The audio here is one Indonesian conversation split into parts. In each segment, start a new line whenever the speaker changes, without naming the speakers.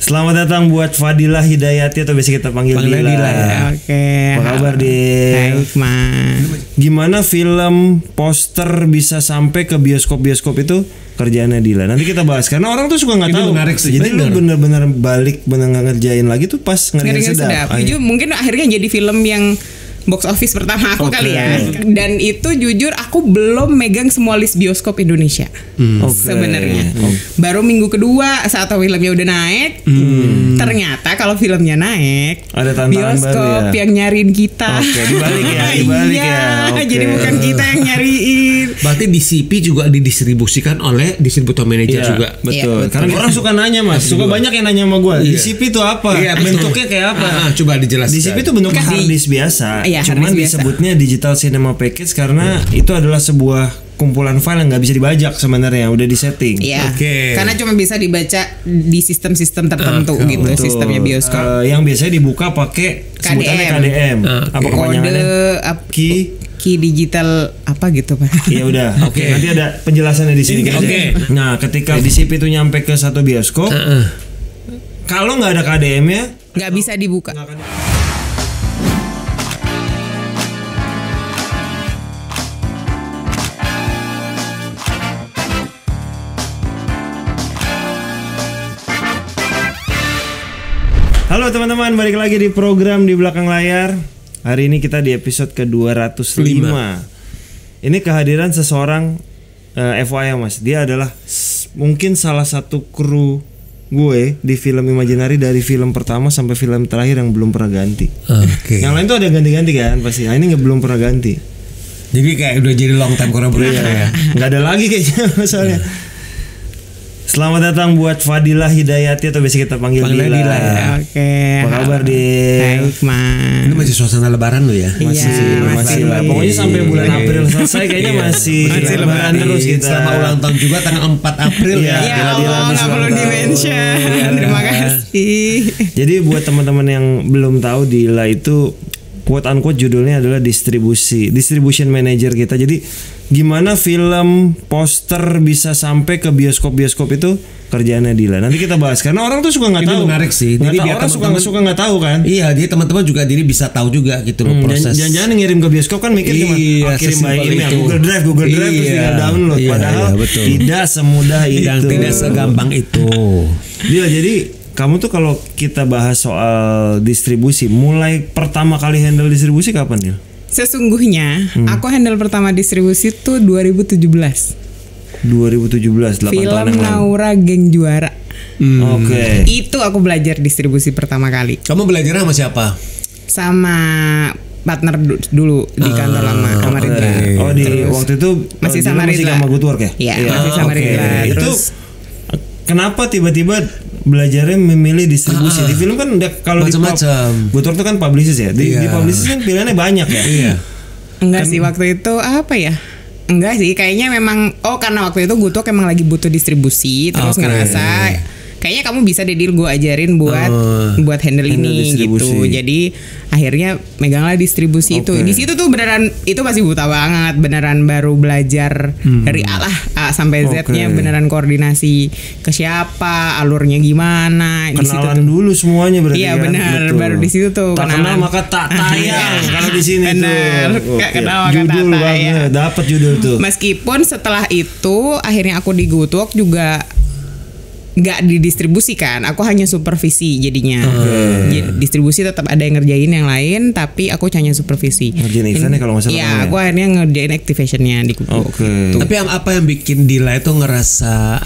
Selamat datang buat Fadilah Hidayati atau biasa kita panggil Dila.
Ya. Oke.
Apa kabar Dil?
Baik Mas.
Gimana film poster bisa sampai ke bioskop-bioskop itu kerjaannya Dila. Nanti kita bahas karena orang tuh suka nggak tahu.
Menarik sih.
Jadi lu bener-bener balik bener ngerjain lagi tuh pas ngeri sedap.
Jujur mungkin akhirnya jadi film yang box office pertama aku kali ya. Dan itu jujur aku belum megang semua list bioskop Indonesia sebenarnya. Baru minggu kedua saat filmnya udah naik, ternyata kalau filmnya naik,
ada tantangan
bioskop
baru ya?
Yang nyariin kita.
Dibalik ya.
Jadi bukan kita yang nyariin.
Berarti DCP juga didistribusikan oleh distributor manajer juga.
Betul. Karena orang suka nanya Mas, suka banyak yang nanya sama gue. DCP itu apa? Bentuknya kayak apa?
Coba dijelaskan.
DCP itu bentuknya harddisk biasa.
Iya,
cuman disebutnya digital cinema package karena itu adalah sebuah kumpulan file yang nggak bisa dibajak sebenarnya, udah disetting.
Iya. Karena cuma bisa dibaca di sistem-sistem tertentu gitu,
betul.
Sistemnya bioskop.
Yang biasanya dibuka pakai sebutannya KDM. Apa kepanjangannya? Key
digital apa gitu Pak?
Ya udah. Nanti ada penjelasannya di sini. Nah, ketika DCP itu nyampe ke satu bioskop, kalau nggak ada KDM-nya,
nggak bisa dibuka.
Halo teman-teman, balik lagi di program Di Belakang Layar. Hari ini kita di episode ke-205. Ini kehadiran seseorang FYI Mas. Dia adalah mungkin salah satu kru gue di film Imaginary dari film pertama sampai film terakhir yang belum pernah ganti. Yang lain tuh ada ganti-ganti kan pasti. Nah, ini belum pernah ganti.
Jadi kayak udah jadi long time collaborator ya.
Nggak ada lagi kayaknya masalahnya. Selamat datang buat Fadilah Hidayati atau biasa kita panggil Dila.
Ya.
Apa kabar Dil?
Baik Mas.
Ini masih suasana lebaran lo ya?
Masih lah. Pokoknya sampai bulan April selesai kayaknya masih lebaran terus kita.
Selama ulang tahun juga tanggal 4 April ya.
Ya Allah, nggak perlu di-mention. Terima kasih.
Jadi buat teman-teman yang belum tahu, Dila itu quote unquote judulnya adalah distribution manager kita. Jadi gimana film poster bisa sampai ke bioskop-bioskop itu kerjaannya Dila. Nanti kita bahas karena orang tuh suka nggak tahu.
Menarik sih. Jadi biar
orang suka nggak tahu kan.
Iya, jadi teman-teman juga jadi bisa tahu juga gitu loh proses.
Jangan-jangan ngirim ke bioskop kan mikir cuma kirim by email, Google Drive terus tinggal download. Padahal tidak semudah itu.
Dan tidak segampang itu.
Dila, jadi kamu tuh kalau kita bahas soal distribusi, mulai pertama kali handle distribusi kapan Dil?
Sesungguhnya aku handle pertama distribusi tuh 2017. 8
film
tahun yang lalu. Naura Geng Juara. Itu aku belajar distribusi pertama kali.
Kamu belajar sama siapa?
Sama partner dulu di kantor lama sama Ridla.
Waktu itu
masih sama Ridla.
Sama Good Work ya?
Iya, masih sama Ridla.
Itu kenapa tiba-tiba belajarnya memilih distribusi? Di film kan kalau di Good Work itu kan publicist ya. Di publicist kan pilihannya banyak ya.
Enggak sih waktu itu apa ya? Enggak sih, kayaknya memang karena waktu itu Good Work emang lagi butuh distribusi, terus ngerasa kayaknya kamu bisa deh Dil, gue ajarin buat handle ini gitu. Jadi akhirnya meganglah distribusi itu. Di situ tuh beneran itu masih buta banget, beneran baru belajar dari A sampai Z-nya, beneran koordinasi ke siapa, alurnya gimana.
Kenalan dulu semuanya berarti.
Iya benar, baru di situ tuh.
Tak kenal maka tak tayang kalau di sini tuh.
Gak kenal maka tak tayang.
Dapat judul tuh.
Meskipun setelah itu akhirnya aku di Good Work juga nggak didistribusikan, aku hanya supervisi jadinya. Jadi, distribusi tetap ada yang ngerjain yang lain, tapi aku hanya supervisi.
Ngerjain eventnya kalau nggak salah.
Iya, aku akhirnya ngerjain activationnya di Good Work.
Tapi apa yang bikin Dila itu ngerasa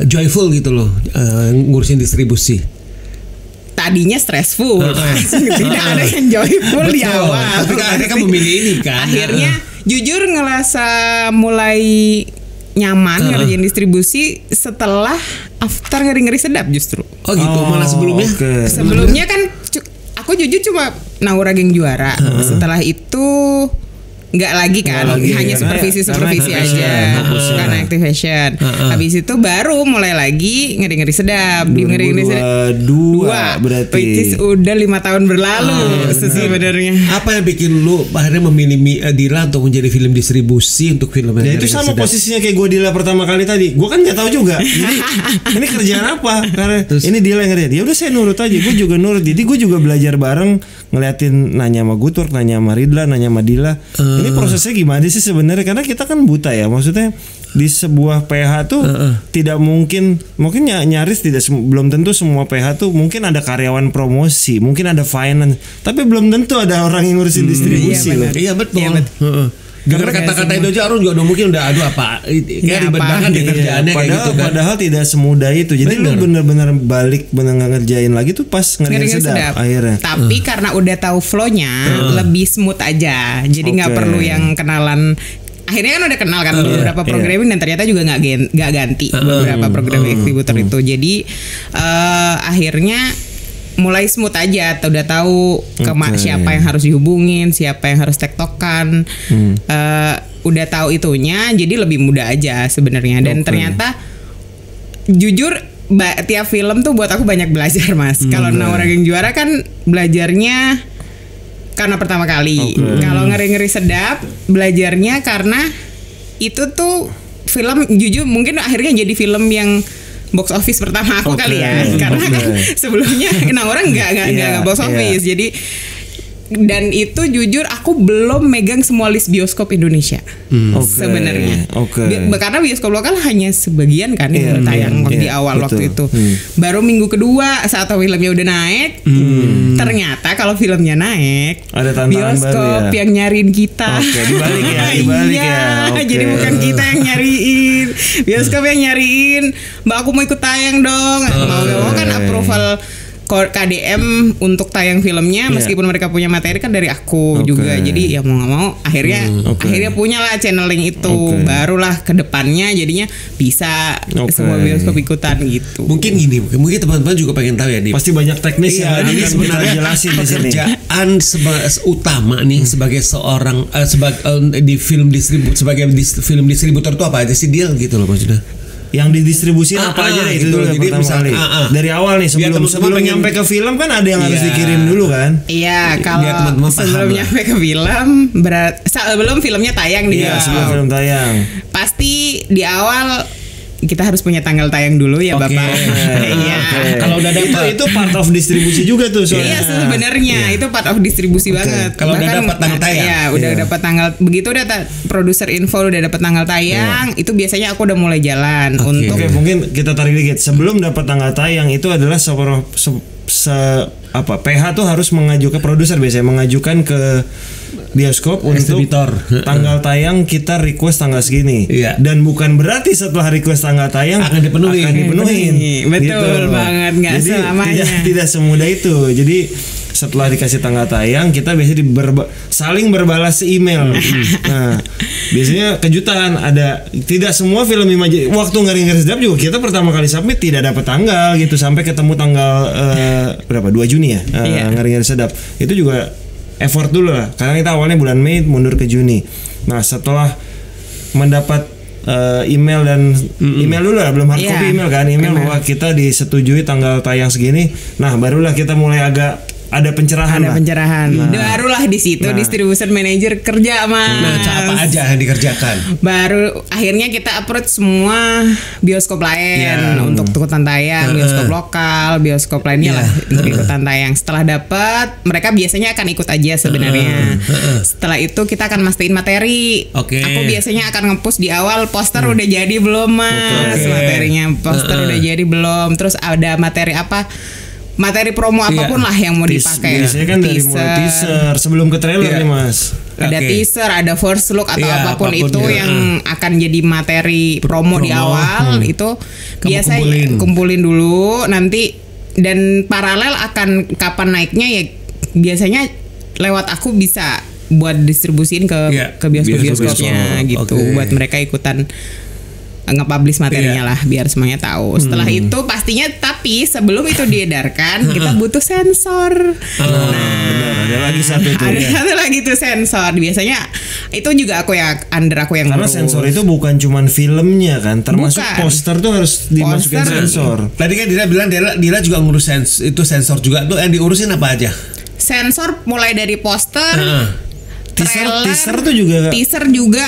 joyful gitu loh, ngurusin distribusi?
Tadinya stressful, tidak ada yang joyful di awal.
Tapi akhirnya kamu memilih ini kan.
Akhirnya jujur ngerasa mulai nyaman ngerjain distribusi setelah after ngeri-ngeri sedap justru.
Oh gitu, malah sebelumnya?
Sebelumnya kan aku jujur cuma Naura Geng Juara. Setelah itu nggak lagi kan, hanya supervisi aja, karena activation. Habis itu baru mulai lagi ngeri-ngeri sedap, di ngeri-ngeri sedap 2
berarti.
Which is udah 5 tahun berlalu sebenarnya.
Apa yang bikin lu akhirnya memilih Dila untuk menjadi film distribusi untuk film
Ya itu sama posisinya kayak gue Dila pertama kali tadi. Gue kan nggak tahu juga. Jadi ini kerjaan apa? Karena ini Dila yang ngerti. Ya udah saya nurut aja. Gue juga nurut. Jadi gue juga belajar bareng, ngeliatin, nanya sama Gutwork, nanya sama Ridla, nanya sama Dila. Ini prosesnya gimana sih sebenarnya? Karena kita kan buta ya. Maksudnya di sebuah PH tuh tidak mungkin nyaris belum tentu semua PH tuh mungkin ada karyawan promosi, mungkin ada finance, tapi belum tentu ada orang yang ngurusin distribusi loh.
Iya betul. Dengar kata-kata itu aja Arun juga mungkin udah kayak ribet banget ya kerjaannya kayak gitu kan.
Padahal tidak semudah itu. Jadi lu bener-bener ngerjain lagi tuh pas ngeri sedap akhirnya.
Tapi karena udah tahu flow-nya lebih smooth aja. Jadi nggak perlu yang kenalan. Akhirnya kan udah kenal kan beberapa programming dan ternyata juga nggak ganti beberapa program distributor itu. Jadi akhirnya mulai smooth aja, udah tahu siapa yang harus dihubungin, siapa yang harus tektokan, udah tahu itunya, jadi lebih mudah aja sebenarnya. Dan ternyata jujur tiap film tuh buat aku banyak belajar Mas. Kalau Orang yang Juara kan belajarnya karena pertama kali. Kalau Ngeri-ngeri Sedap belajarnya karena itu tuh film jujur mungkin akhirnya jadi film yang box office pertama aku kali ya, karena kan sebelumnya orang nggak box office, jadi dan itu jujur aku belum megang semua list bioskop Indonesia sebenarnya, karena bioskop lokal hanya sebagian kan yang tayang di awal waktu itu. Baru minggu kedua saat filmnya udah naik, ternyata kalau filmnya naik
ada
bioskop yang nyariin kita.
Dibalik ya.
Jadi bukan kita yang nyariin, bioskop yang nyariin, Mbak aku mau ikut tayang dong. Mau kan approval KDM untuk tayang filmnya, meskipun mereka punya materi kan dari aku juga. Jadi ya mau nggak mau akhirnya punya lah channeling itu. Barulah ke depannya jadinya bisa semua bioskop ikutan gitu.
Mungkin teman-teman juga pengen tahu ya nih.
Pasti banyak teknis ya.
Jadi sebenarnya jelasin pekerjaan utama nih sebagai seorang di film film distributor itu apa aja sih deal gitu loh maksudnya.
Yang didistribusi apa aja deh, itu dulu
jadi
pertama kali. Dari awal nih sebelum nyampe ke film kan ada yang harus dikirim dulu kan.
Iya, kalau sebelum nyampe ke film sebelum filmnya tayang nih.
Iya, sebelum film tayang.
Pasti di awal kita harus punya tanggal tayang dulu ya Bapak. Iya.
Kalau udah dapat
itu part of distribusi juga tuh soalnya.
Iya sebenarnya itu part of distribusi banget.
Kalau udah dapat tanggal tayang.
Iya, udah dapat tanggal, begitu udah produser info udah dapat tanggal tayang, itu biasanya aku udah mulai jalan untuk.
Mungkin kita tarik dikit. Sebelum dapat tanggal tayang itu adalah PH tuh harus mengajukan, produser biasanya mengajukan ke bioskop untuk tanggal tayang kita request tanggal segini. Dan bukan berarti setelah request tanggal tayang akan dipenuhi.
Betul banget, nggak selamanya.
Tidak semudah itu. Jadi setelah dikasih tanggal tayang kita biasanya saling berbalas email. Nah, biasanya kejutan ada, tidak semua film Imajinasi waktu Ngeri-ngeri Sedap juga kita pertama kali submit tidak dapat tanggal gitu sampai ketemu tanggal berapa 2 Juni ya. Ngeri-ngeri Sedap itu juga effort dulu lah karena kita awalnya bulan Mei mundur ke Juni. Nah setelah mendapat email dan email dulu lah, belum hard copy email kan, bahwa kita disetujui tanggal tayang segini. Nah barulah kita mulai agak ada pencerahan.
Barulah di situ distribution manager kerja Mas.
Nah, apa aja yang dikerjakan?
Baru akhirnya kita approach semua bioskop lain untuk ikutan tayang, bioskop lokal, bioskop lainnya lah untuk ikutan tayang. Setelah dapat, mereka biasanya akan ikut aja sebenarnya. Setelah itu kita akan mastiin materi. Aku biasanya akan nge-push di awal poster udah jadi belum Mas? Materinya poster udah jadi belum? Terus ada materi apa? Materi promo apapun lah yang mau dipakai.
Biasanya kan dari mulai teaser sebelum ke trailer nih Mas.
Ada teaser, ada first look atau apapun itu yang akan jadi materi promo di awal itu biasanya kumpulin dulu nanti, dan paralel akan kapan naiknya ya biasanya lewat aku bisa buat distribusiin ke bioskop-bioskopnya gitu buat mereka ikutan nge-publish materinya lah biar semuanya tahu. Setelah itu pastinya, tapi sebelum itu diedarkan kita butuh sensor.
Benar, ada lagi satu tuh.
Ada satu lagi tuh sensor. Biasanya itu juga aku yang
karena
ngurus.
sensor itu bukan cuman filmnya kan, termasuk
Bukan.
poster tuh harus dimasukin sensor.
Tadi kan Dira bilang Dira juga ngurus sensor juga tuh, yang diurusin apa aja?
Sensor mulai dari poster,
Teaser tuh juga.
teaser juga.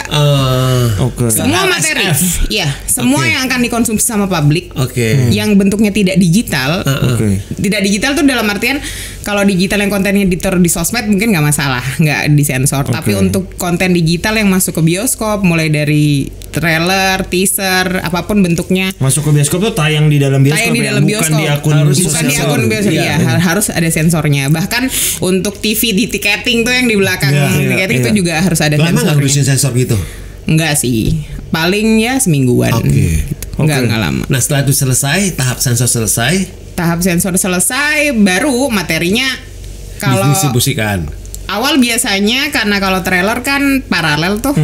Oke.
Semua materi. Iya, semua yang akan dikonsumsi sama publik.
Oke.
Yang bentuknya tidak digital.
Oke.
Tidak digital tuh dalam artian kalau digital yang kontennya ditaruh di sosmed mungkin nggak masalah, nggak disensor. Tapi untuk konten digital yang masuk ke bioskop, mulai dari trailer, teaser, apapun bentuknya.
Masuk ke bioskop tuh tayang di dalam bioskop,
Tayang di dalam
bukan
bioskop.
di akun
Bukan di akun bioskop. Iya, harus ada sensornya. Bahkan untuk TV di tiketing tuh yang di belakang tiketing itu juga harus ada
Lama nggak
sensornya.
ngurusin sensor gitu?
Enggak sih, paling ya semingguan.
Oke.
Enggak lama.
Nah setelah itu selesai, tahap sensor selesai,
Tahap sensor selesai, baru materinya kalau
distribusikan.
awal biasanya karena kalau trailer kan paralel tuh,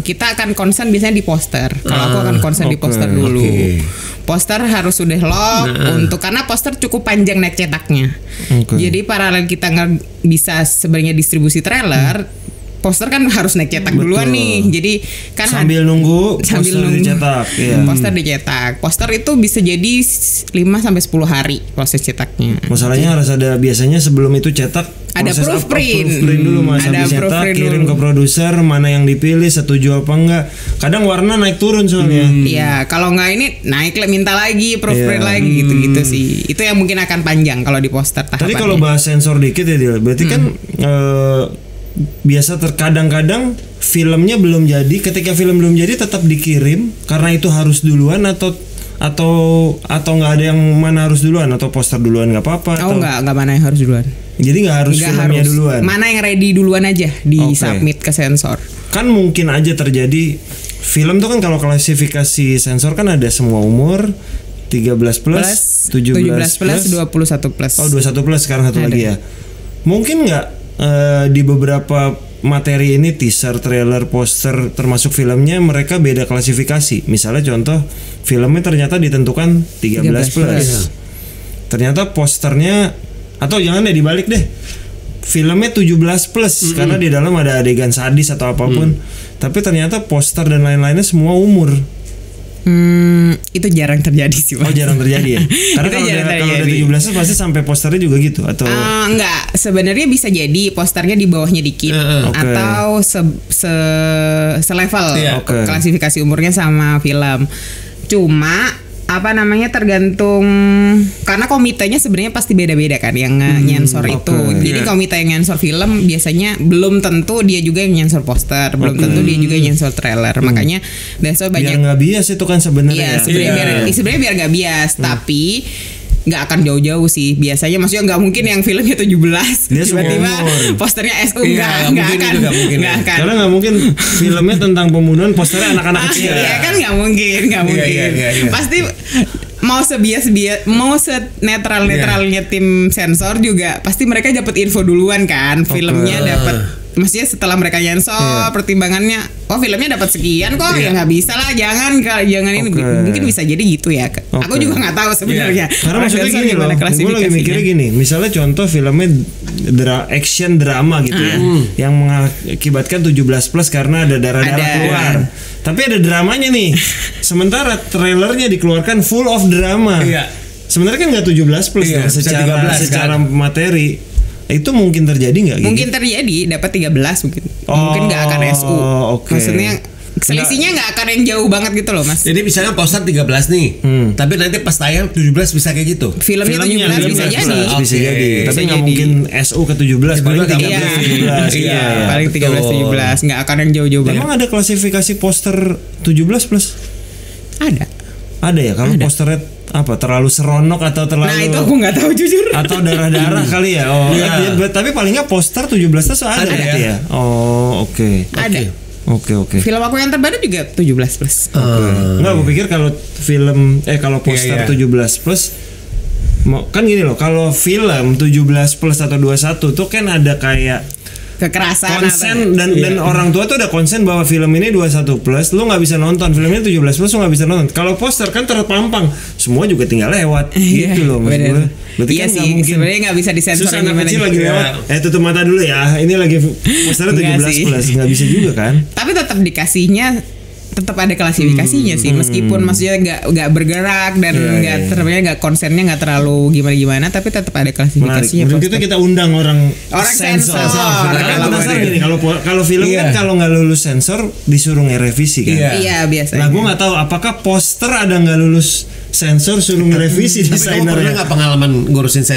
kita akan concern biasanya di poster. Kalau aku akan concern di poster dulu. Poster harus sudah lock untuk, karena poster cukup panjang naik cetaknya. Jadi paralel kita nggak bisa sebenarnya distribusi trailer, poster kan harus naik cetak duluan nih. Jadi kan
sambil nunggu poster dicetak.
Poster dicetak. Poster itu bisa jadi 5 sampai 10 hari proses cetaknya.
Masalahnya harus ada, biasanya sebelum itu cetak
ada proofprint
dulu Mas, habis cetak kirim ke produser, mana yang dipilih, setuju apa enggak. Kadang warna naik turun soalnya.
Iya, kalau nggak ini naik minta lagi proofprint lagi gitu sih. Itu yang mungkin akan panjang kalau di poster tahapannya.
Tadi kalau bahas sensor dikit ya Dil, berarti kan biasa terkadang-kadang filmnya belum jadi, ketika film belum jadi tetap dikirim karena itu harus duluan, atau nggak ada yang mana harus duluan, atau poster duluan nggak apa-apa?
Nggak mana yang harus duluan.
Jadi nggak harus filmnya duluan.
Mana yang ready duluan aja di submit ke sensor.
Kan mungkin aja terjadi film tuh kan, kalau klasifikasi sensor kan ada semua umur, 13 plus, 17 plus,
21 plus.
Oh 21 plus sekarang satu lagi ya. Mungkin nggak di beberapa materi ini, teaser, trailer, poster, termasuk filmnya, mereka beda klasifikasi. Misalnya contoh, filmnya ternyata ditentukan 13 plus. Ternyata posternya, atau jangan deh dibalik deh, filmnya 17 plus karena di dalam ada adegan sadis atau apapun. Tapi ternyata poster dan lain-lainnya semua umur.
Itu jarang terjadi sih Mas.
Oh jarang terjadi ya? Karena kalau udah 17 pasti sampai posternya juga gitu atau?
Enggak, sebenarnya bisa jadi posternya di bawahnya dikit atau selevel klasifikasi umurnya sama film. Cuma tergantung, karena komitenya sebenarnya pasti beda-beda kan yang nyensor itu. Jadi komite yang nyensor film biasanya belum tentu dia juga yang nyensor poster, belum tentu dia juga yang nyensor trailer. Makanya biasa banyak.
Biar nggak bias itu kan sebenarnya.
Iya, sebenarnya biar nggak bias, tapi nggak akan jauh-jauh sih. Biasanya maksudnya nggak mungkin yang filmnya 17 tiba-tiba posternya SU nggak akan.
Karena nggak mungkin filmnya tentang pembunuhan posternya anak-anak kecil.
Iya kan nggak mungkin. Pasti mau sebias-bias, mau senetral-netralnya tim sensor juga pasti mereka dapat info duluan kan. Filmnya dapat. Maksudnya setelah mereka nyensor pertimbangannya, filmnya dapat sekian kok, ya nggak bisa lah, jangan ini, mungkin bisa jadi gitu ya. Aku juga nggak tahu sebenarnya.
Karena maksudnya gini loh, gue lagi mikirnya gini, misalnya contoh filmnya action drama gitu ya, yang mengakibatkan 17 plus karena ada darah-darah keluar. Tapi ada dramanya nih, sementara trailernya dikeluarkan full of drama. Sebenarnya kan nggak 17 plus ya, secara materi. Itu mungkin terjadi nggak?
Mungkin terjadi, dapat 13 mungkin. Mungkin nggak akan SU. Maksudnya selisihnya nggak akan yang jauh banget gitu loh Mas.
Jadi misalnya poster 13 nih, tapi nanti pas tayang 17 bisa kayak gitu.
Filmnya 17 bisa jadi.
Bisa jadi. Tapi nggak mungkin SU ke 17, paling 13 17.
Iya, paling 13 17, nggak akan yang jauh-jauh banget.
Emang ada klasifikasi poster 17 plus? Ada ya, kalau posternya apa, terlalu seronok atau terlalu,
nah itu aku nggak tahu jujur,
atau darah-darah kali ya. Tapi paling nggak poster 17 tuh ada ya. Ada. Oke.
Film aku yang terbaru juga 17 plus.
Nggak, aku pikir kalau film kalau poster 17 plus, kan gini loh, kalau film 17 plus atau 21 tuh kan ada kayak
kekerasan
konsen dan orang tua tuh udah konsen bahwa film ini 21 plus, lu nggak bisa nonton. Film ini 17 plus, lu nggak bisa nonton. Kalau poster kan terpampang, semua juga tinggal lewat gitu loh maksud gue. Berarti
iya
kan
sih, sebenarnya nggak bisa disensor.
Susah, anak kecil lagi lewat, tutup mata dulu ya. Ini lagi posternya 17 plus, nggak bisa juga kan?
Tapi tetap dikasihnya, tetap ada klasifikasinya sih, meskipun maksudnya nggak bergerak dan nggak konsennya nggak terlalu gimana, tapi tetap ada klasifikasinya.
Menarik. Itu kita undang orang sensor. Karena penasaran gini, kalau film kan kalau nggak lulus sensor disuruh ngerevisi kan?
Iya biasanya.
Nah gue nggak tahu apakah poster ada nggak lulus sensor suruh ngerevisi desainernya.
Tapi kamu pernah nggak pengalaman ngurusin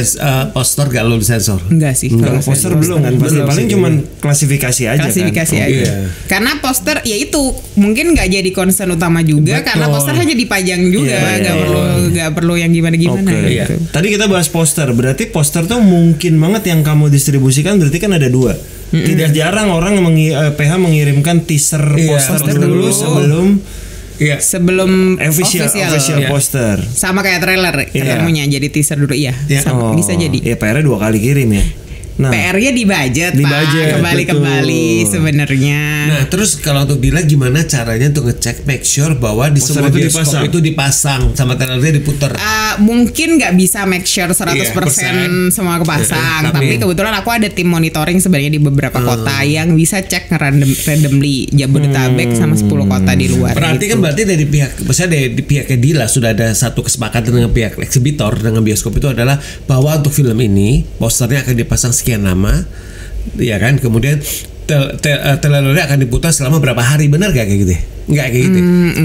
poster gak lulus sensor?
Enggak sih.
Kalau poster belum kan, paling cuma klasifikasi aja.
Klasifikasi aja. Karena poster ya itu mungkin nggak jadi concern utama juga. Betul. Karena poster hanya dipajang juga, nggak perlu yang gimana gitu.
Tadi kita bahas poster, berarti poster tuh mungkin banget yang kamu distribusikan, berarti kan ada 2. Tidak jarang orang PH mengirimkan teaser poster dulu sebelum official poster.
Sama kayak trailer ketemunya jadi teaser dulu bisa jadi.
Iya, PR-nya 2 kali kirim ya. Nah,
PR-nya di budget, Pak. Kembali sebenarnya.
Nah, terus kalau untuk Dila gimana caranya untuk ngecek make sure bahwa di semua bioskop itu dipasang sama trailernya diputar?
Mungkin nggak bisa make sure 100% semua kepasang, tapi kebetulan aku ada tim monitoring sebenarnya di beberapa kota yang bisa cek randomly Jabodetabek sama 10 kota di luar.
Berarti kan berarti dari pihak, misalnya dari pihaknya Dila sudah ada satu kesepakatan dengan pihak eksibitor dengan bioskop itu adalah bahwa untuk film ini posternya akan dipasang sekian nama, ya kan? Kemudian trailernya akan diputar selama berapa hari, benar gak kayak gitu? Nggak kayak gitu.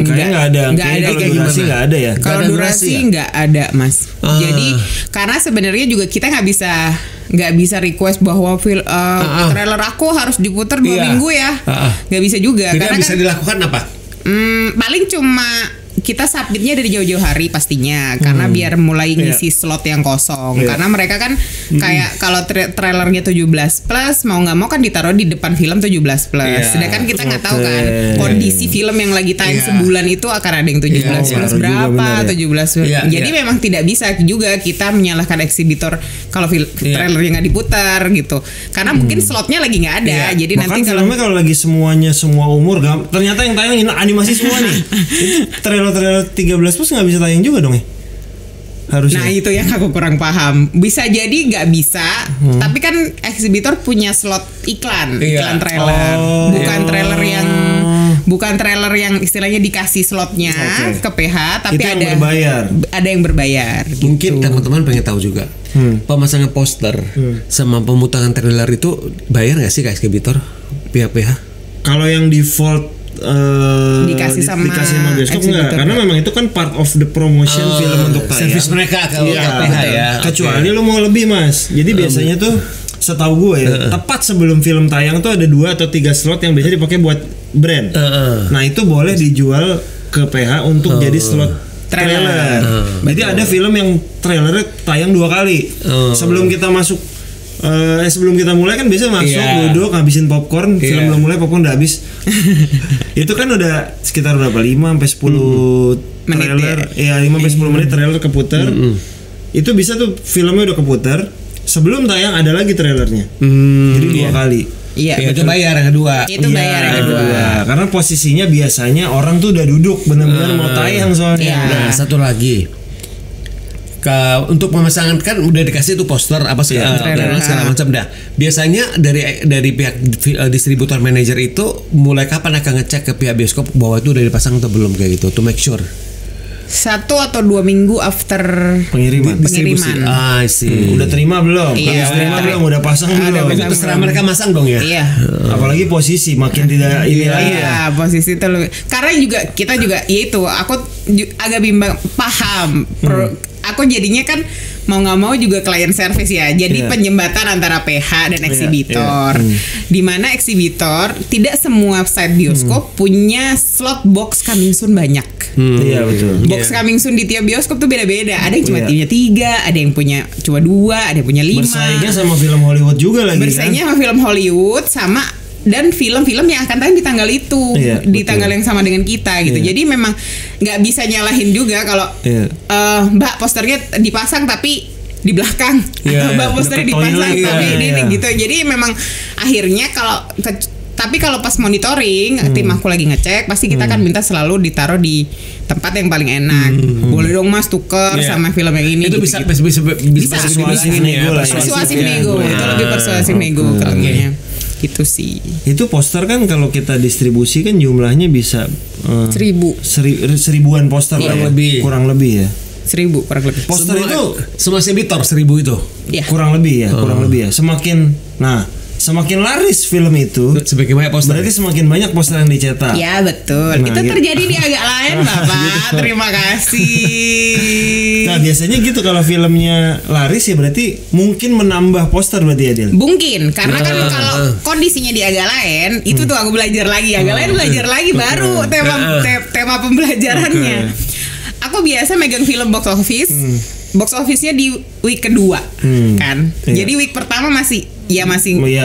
Kayaknya nggak ada. Kalau durasi nggak ada ya.
Kalau durasi nggak ada, Mas. Jadi karena sebenarnya juga kita nggak bisa request bahwa trailer aku harus diputar 2 minggu ya. Nggak bisa juga.
Tidak
karena
bisa dilakukan apa?
Paling cuma kita submitnya dari jauh-jauh hari pastinya, karena biar mulai ngisi slot yang kosong. Karena mereka kan kayak kalau trailernya 17 plus, mau nggak mau kan ditaruh di depan film 17 plus. Sedangkan kita nggak tahu kan kondisi film yang lagi tayang sebulan itu akan ada yang 17 plus berapa, 17 plus. Jadi memang tidak bisa juga kita menyalahkan eksibitor kalau trailernya nggak diputar gitu. Karena mungkin slotnya lagi nggak ada. Jadi nanti
kalau lagi semua umur, ternyata yang tayang animasi semua nih. Trailer 13 plus nggak bisa tayang juga dong ya? Harusnya.
Nah itu yang aku kurang paham. Bisa jadi nggak bisa, tapi kan eksibitor punya slot iklan trailer, bukan trailer yang istilahnya dikasih slotnya ke PH, tapi itu ada yang berbayar.
Mungkin teman-teman pengen tahu juga pemasangan poster sama pemutaran trailer itu bayar nggak sih ke eksibitor pihak PH?
Kalau yang default
dikasih sama
bioskop enggak, karena memang itu kan part of the promotion film untuk tayang.
Service mereka kalau PH ya.
Kecuali lu mau lebih, Mas. Jadi biasanya tuh setahu gue ya, tepat sebelum film tayang tuh ada 2 atau 3 slot yang biasanya dipakai buat brand. Nah, itu boleh dijual ke PH untuk jadi slot trailer. Jadi ada film yang trailernya tayang 2 kali. Sebelum kita masuk sebelum kita mulai kan biasa masuk duduk ngabisin popcorn, film belum mulai popcorn udah habis. Itu kan udah sekitar berapa, 5 sampai 10 trailer. Iya, 5 sampai 10 menit trailer keputar. Itu bisa tuh filmnya udah keputar, sebelum tayang ada lagi trailernya. Jadi 2 kali.
Iya,
itu bayar yang kedua.
Itu bayar yang kedua.
Karena posisinya biasanya orang tuh udah duduk benar-benar mau tayang soalnya.
Nah, satu lagi. Untuk pemasangan kan udah dikasih tuh poster apa segala macam dah. Biasanya dari pihak distributor manager itu mulai kapan akan ngecek ke pihak bioskop bahwa itu udah dipasang atau belum kayak gitu, to make sure.
1 atau 2 minggu after
pengiriman.
Sih.
Udah terima belum?
Iya,
terima belum? Udah pasang belum?
Itu terserah mereka masang dong ya.
Iya.
Apalagi posisi makin tidak ini lagi ya.
Posisi itu karena juga kita juga yaitu aku agak bimbang paham. Aku jadinya kan mau nggak mau juga client service ya, jadi penjembatan antara PH dan eksibitor. Dimana eksibitor tidak semua site bioskop punya slot box coming soon banyak.
Iya betul.
Box coming soon di tiap bioskop tuh beda-beda. Ada yang cuma punya 3, ada yang punya cuma 2, ada yang punya 5.
Bersaingnya sama film Hollywood juga lagi.
Bersaingnya sama film Hollywood dan film-film yang akan tayang di tanggal itu, di tanggal yang sama dengan kita gitu. Jadi memang nggak bisa nyalahin juga kalau Mbak posternya dipasang tapi di belakang
Iya,
atau posternya
deket
dipasang
toilet,
tapi
iya,
ini
iya.
gitu. Jadi memang akhirnya tapi kalau pas monitoring tim aku lagi ngecek pasti kita kan minta selalu ditaruh di tempat yang paling enak. Boleh dong Mas tuker
Iya.
sama film yang ini.
Itu
gitu,
bisa
gitu.
persuasif nego lah.
Persuasif
Iya.
nego, itu lebih persuasif nego kalaunya. Gitu sih.
Itu poster kan kalau kita distribusi kan jumlahnya bisa
1000
seribuan poster
Iya.
lah ya.
Lebih.
Kurang lebih ya.
1000 kurang lebih.
Poster itu
semua exhibitor 1000 itu.
Iya.
kurang lebih ya. Semakin laris film itu,
Sebagai banyak poster.
berarti semakin banyak poster yang dicetak.
Ya betul.
Nah,
Itu
gitu.
terjadi di agak lain Bapak. Terima kasih.
Nah biasanya gitu kalau filmnya laris ya berarti mungkin menambah poster berarti ya Del.
Mungkin karena kan kalau kondisinya di agak lain itu tuh aku belajar lagi agak lain belajar lagi baru tema pembelajarannya. Aku biasa megang film box office. Box office-nya di week kedua kan.
Iya.
Jadi week pertama masih
Iya, iya.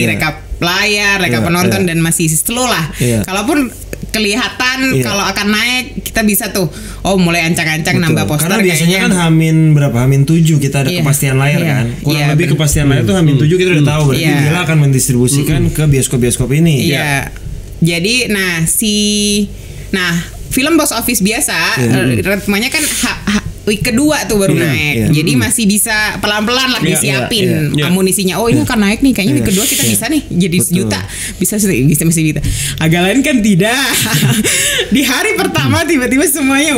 rekap layar, rekap
Iya,
penonton
iya.
dan masih slow lah.
Iya.
Kalaupun kelihatan
Iya.
kalau akan naik kita bisa tuh mulai ancang-ancang
Betul.
nambah poster
Karena biasanya
kayaknya.
kan Hamin 7 kita ada
Iya.
kepastian layar
Iya.
kan. Kurang
Iya,
lebih
bener.
kepastian layar tuh Hamin 7 kita udah tahu berarti
Iya.
dia akan mendistribusikan ke bioskop-bioskop ini.
Iya. Jadi film box office biasa ritmenya kan week kedua tuh baru
Iya,
naik.
iya.
Jadi masih bisa pelan-pelan lah
Iya,
disiapin
iya, iya.
amunisinya. Oh, ini akan naik nih. Kayaknya week kedua kita bisa nih jadi
Betul.
1 juta. Bisa masih bisa. Agak lain kan tidak. Di hari pertama tiba-tiba semuanya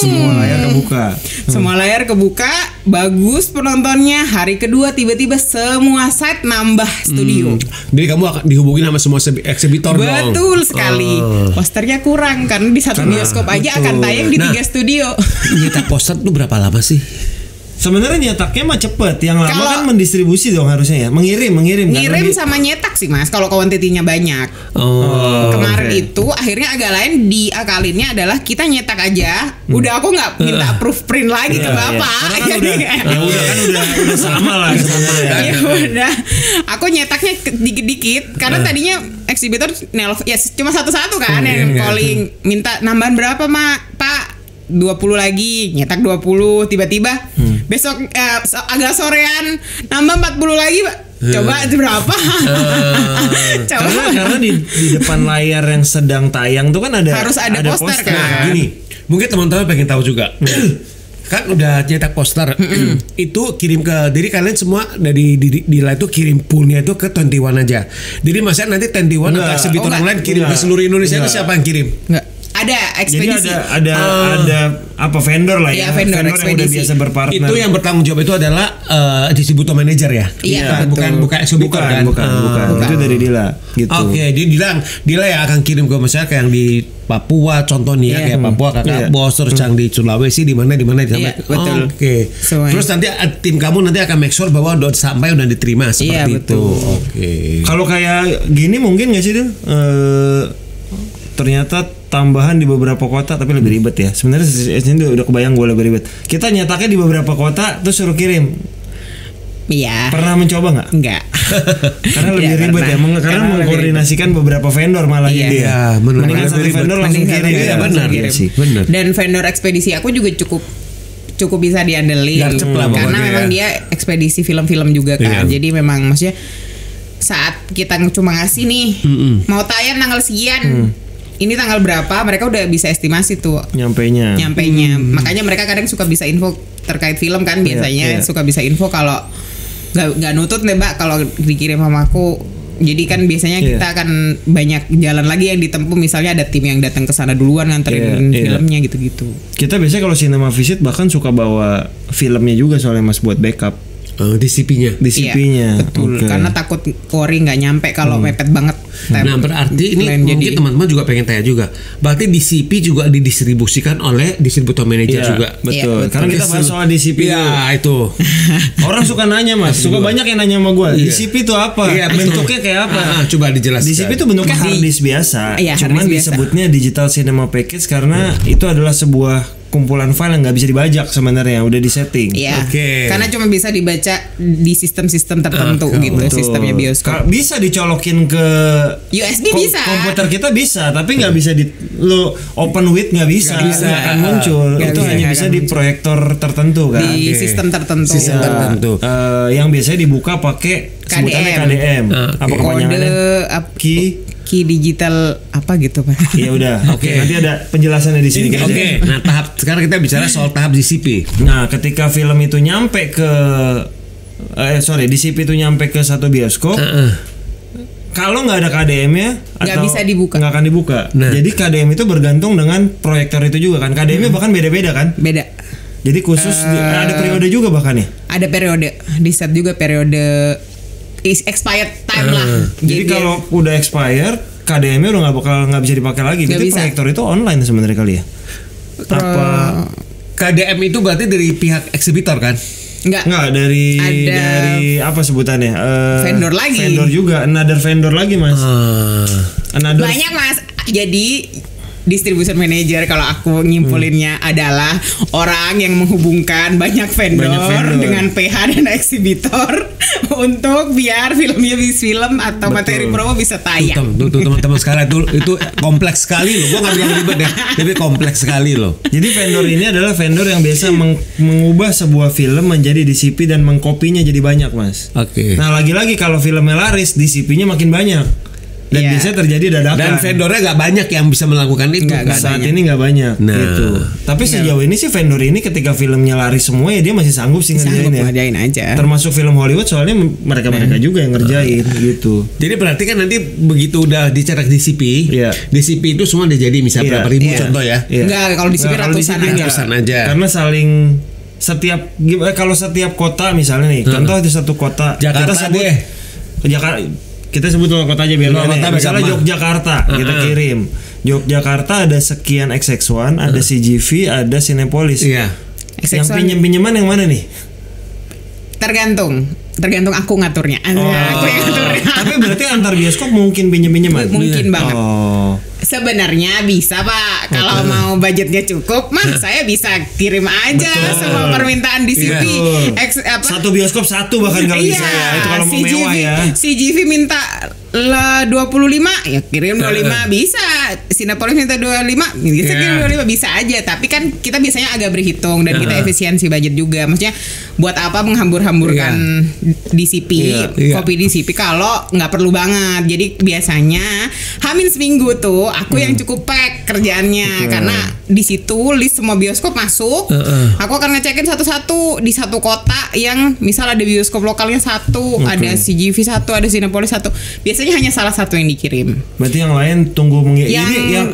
Semua layar kebuka.
semua layar kebuka, bagus penontonnya. Hari kedua tiba-tiba semua site nambah studio.
Jadi kamu akan dihubungin sama semua eksibitor dong.
Betul sekali. Posternya kurang karena di satu bioskop aja
betul.
akan tayang di
Nah.
3 studio.
Nyetak poster tuh berapa lama sih?
Sebenarnya nyetaknya mah cepet, yang lama
Kalau-
kan mendistribusi dong harusnya ya, mengirim kan?
Ngirim sama nyetak sih Mas kalau kuantitinya banyak. Kemarin
oke.
itu akhirnya agak lain diakalinnya adalah kita nyetak aja. Udah aku nggak minta proof print lagi ke
Iya,
Bapak.
iya. Karena kan
Jadi
udah sama lah sebenarnya.
ya udah, aku nyetaknya dikit-dikit karena tadinya eksibitor ya cuma satu-satu kan yang calling minta nambahan berapa Pak 20 lagi, nyetak 20, tiba-tiba besok agak sorean nambah 40 lagi Pak. Coba berapa? Coba.
Karena di depan layar yang sedang tayang tuh kan
Harus ada poster kan?
Gini, mungkin teman-teman pengen tahu juga. Kan udah nyetak poster itu kirim ke diri kalian semua dari di line itu kirim poolnya itu ke 21 aja. Jadi masa nanti 21 atau
Enggak.
eksibitor yang lain kirim ke
Enggak.
seluruh Indonesia itu
Enggak.
siapa yang kirim?
Nggak. Ada
Jadi
ekspedisi.
ada apa vendor lah ya,
Iya, vendor,
yang udah
ekspedisi.
biasa berpartner.
Itu yang bertanggung jawab itu adalah distributor manager ya.
Iya,
bukan eksibitor kan.
bukan. Itu dari Dila gitu.
Oke, Dila yang akan kirim ke misalnya kayak yang di Papua contoh nih ya, kayak Papua Kakak
Iya.
Bos, terus yang di Sulawesi di mana
Iya, betul.
Oke.
Semuanya.
Terus nanti tim kamu nanti akan make sure bahwa udah sampai udah diterima seperti
Iya,
itu.
betul.
Oke.
Kalau kayak gini mungkin nggak sih Dil? Ternyata tambahan di beberapa kota tapi lebih ribet ya. Sebenarnya ini udah kebayang gue lebih ribet. Kita nyetaknya di beberapa kota terus suruh kirim.
Iya.
Pernah mencoba nggak?
Enggak.
Karena lebih
Tidak
ribet
pernah.
ya, karena
Karena lebih
mengkoordinasikan beberapa vendor malah
Iya.
gitu ya.
Iya, benar.
Mendingan
Lebih
satu
ribet.
vendor langsung
Mending
kirim.
satu
Iya,
vendor
benar
langsung
iya
kirim.
sih.
Benar.
Dan vendor ekspedisi aku juga cukup bisa diandelin
Garcep lah
karena
pokoknya
memang
ya.
dia ekspedisi film-film juga kan.
Iya.
Jadi memang maksudnya saat kita cuma ngasih nih mau tayang tanggal sekian. Ini tanggal berapa mereka udah bisa estimasi tuh
Nyampainya.
Makanya mereka kadang suka bisa info terkait film kan biasanya
iya.
suka bisa info kalau nggak nutut deh Mbak kalau dikirim sama aku. Jadi kan biasanya
Iya.
kita akan banyak jalan lagi yang ditempuh, misalnya ada tim yang datang ke sana duluan nganterin
Iya.
filmnya gitu-gitu.
Kita biasanya kalau cinema visit bahkan suka bawa filmnya juga soalnya Mas buat backup
Di CP-nya.
di CP-nya.
Iya, betul.
Oke.
Karena takut Kori nggak nyampe kalau mepet banget.
Nah berarti ini
Lain
mungkin
jadi.
teman-teman juga pengen tanya juga. Berarti DCP juga didistribusikan oleh distributor manager
Iya,
juga.
betul.
Iya,
Karena kita bahas soal DCP.
Iya itu.
Orang suka nanya Mas, suka banyak yang nanya sama gue.
Iya.
DCP itu apa?
Iya, betul.
Bentuknya kayak apa?
Coba dijelaskan.
DCP itu bentuknya hard disk biasa.
Iya, hard
Cuman
disk biasa.
disebutnya digital cinema package karena itu adalah sebuah kumpulan file yang nggak bisa dibajak sebenarnya, udah disetting.
Iya.
Oke.
Karena cuma bisa dibaca di sistem-sistem tertentu gitu,
Betul.
sistemnya bioskop.
Bisa dicolokin ke
USB bisa.
komputer kita bisa, tapi nggak bisa lo open with nggak bisa,
Nggak bisa.
nggak akan muncul.
Nggak
Itu
bisa,
hanya
nggak
bisa
akan
di
muncul.
proyektor tertentu kan.
Di
Oke.
sistem tertentu.
Sistem tertentu.
Yang biasanya dibuka pakai sebutannya KDM.
Oke.
Apa kepanjangannya?
Key digital apa gitu Pak?
Ya udah, oke.
Oke.
Nanti ada penjelasannya di sini.
Oke, nah sekarang kita bicara soal tahap DCP.
Nah, ketika film itu nyampe ke DCP itu nyampe ke satu bioskop, kalau nggak ada KDM-nya
Nggak bisa dibuka.
nggak akan dibuka.
Nah.
Jadi KDM itu bergantung dengan proyektor itu juga kan. KDM-nya bahkan beda-beda kan.
Beda.
Jadi khusus ada periode juga bahkan ya.
Ada periode, di set juga periode expired time lah.
Jadi kalau udah expired, KDM-nya udah nggak bisa dipakai lagi.
Nggak
Jadi
bisa.
proyektor itu online sebenarnya kali ya. Apa
KDM itu berarti dari pihak eksibitor kan?
Enggak.
dari
Ada
apa sebutannya?
vendor lagi.
Vendor juga, another vendor lagi mas. Another
Banyak Mas. Jadi distribution manager kalau aku nyimpulinnya adalah orang yang menghubungkan banyak vendor,
Banyak vendor.
dengan PH dan eksibitor untuk biar filmnya bisa film atau materi promo bisa tayang.
Tuh teman-teman sekarang itu kompleks sekali loh. Gua nggak bilang ribet ya, tapi kompleks sekali loh.
Jadi vendor ini adalah vendor yang biasa mengubah sebuah film menjadi DCP dan mengkopinya jadi banyak mas.
Oke.
Nah lagi-lagi kalau filmnya laris, DCP-nya makin banyak. Dan
Iya.
biasanya terjadi dadakan.
Dan vendornya nggak banyak yang bisa melakukan itu.
Nggak
kan?
Saat
banyak.
ini nggak banyak
Nah.
gitu. Tapi sejauh ini sih vendor ini ketika filmnya laris semua ya dia masih sanggup sih
Sanggup
ngerjain ya.
ngerjain aja.
Termasuk film Hollywood soalnya mereka-mereka juga yang ngerjain gitu.
Jadi berarti kan nanti begitu udah dicetak DCP,
Iya.
DCP itu semua udah jadi misalnya
Iya.
berapa ribu
Iya.
contoh ya.
Iya.
Enggak, kalau di sini
Nah, kalau
ratusan
DCP
aja.
Ratusan aja.
Karena saling kalau setiap kota misalnya nih, contoh di satu kota
Jakarta
kita sebut
deh.
Jakarta, kita sebut nama kota aja biar
Nama
aneh.
kota
Misalnya
gampang.
Yogyakarta, kita kirim. Yogyakarta ada sekian XX1, ada CGV, ada Cinepolis.
Iya.
Yang
XX1
pinjem-pinjeman yang mana nih?
tergantung aku ngaturnya. Aku yang ngaturnya.
Tapi berarti antar bioskop mungkin pinjem-pinjeman.
Mungkin banget.
Oh.
Sebenarnya bisa Pak, kalau mau budgetnya cukup, mah saya bisa kirim aja semua permintaan di CGV.
Betul. Satu bioskop satu bahkan kalau bisa ya. Itu kalau mau mewah ya.
CGV minta 25 ya kirim 25 bisa. Cinepolis minta 25 bisa kirim 25 bisa aja. Tapi kan kita biasanya agak berhitung dan kita efisiensi budget juga. Maksudnya buat apa menghambur-hamburkan DCP, kopi DCP kalau nggak perlu banget. Jadi biasanya hamin seminggu tuh aku yang cukup pack kerjaannya karena di situ list semua bioskop masuk. Aku akan ngecekin satu-satu di satu kota yang misal ada bioskop lokalnya satu, ada CGV satu, ada Cinepolis satu. Biasanya hanya salah satu yang dikirim.
Berarti yang lain tunggu mengirim.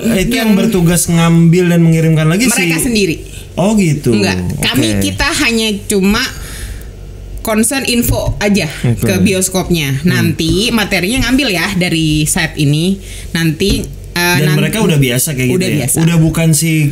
Jadi yang bertugas ngambil dan mengirimkan lagi
Mereka sendiri.
Oh gitu.
Enggak, kami
Oke.
kita hanya cuma concern info aja ke bioskopnya. Nanti materinya ngambil ya dari site ini. Nanti
Dan mereka udah biasa kayak
udah
gitu ya.
biasa.
Udah bukan si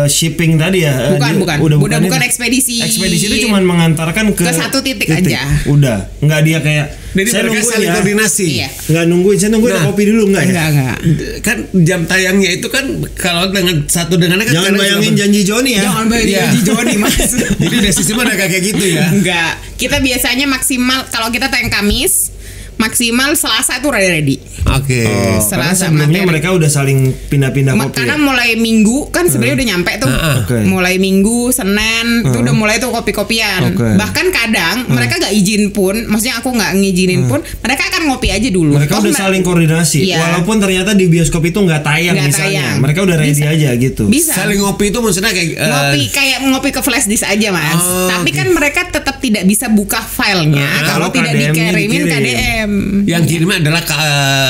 shipping tadi ya.
Bukan.
Udah
Bukan
itu.
ekspedisi.
Ekspedisi itu cuma mengantarkan ke
satu titik aja.
Udah, nggak dia kayak
Jadi
saya
mereka
nungguin
saling
ya.
koordinasi.
Iya.
Nggak nungguin, saya nungguin ada
Nah,
kopi dulu nggak ya?
Enggak.
Kan jam tayangnya itu kan kalau dengan satu dengannya kan
Jangan
kadang
bayangin
suka
janji Joni ya.
Jangan bayangin
Iya.
janji Joni Mas.
Jadi udah sistemnya udah kayak gitu ya.
Enggak. Kita biasanya maksimal kalau kita tayang Kamis, maksimal Selasa tuh ready.
Oke.
Karena
Selasa
sebelumnya
materi.
mereka udah saling pindah-pindah kopi.
Karena
ya?
mulai Minggu kan sebenarnya udah nyampe tuh.
Oke.
Mulai Minggu, Senin tuh udah mulai tuh kopi-kopian.
Oke.
Bahkan kadang mereka gak izin pun, maksudnya aku nggak ngizinin pun, mereka akan ngopi aja dulu.
Mereka
Toh
udah saling koordinasi.
Iya.
Walaupun ternyata di bioskop itu nggak tayang
Nggak
misalnya.
tayang.
Mereka udah ready
Bisa.
aja gitu.
Bisa.
Saling ngopi itu maksudnya kayak
Ngopi kayak ngopi ke flash disk aja Mas.
Oh,
Tapi
oke.
kan mereka tetap tidak bisa buka filenya kalau
kalau
tidak
KDM-nya
dikirimin
dikirim.
KDM.
yang kirimnya adalah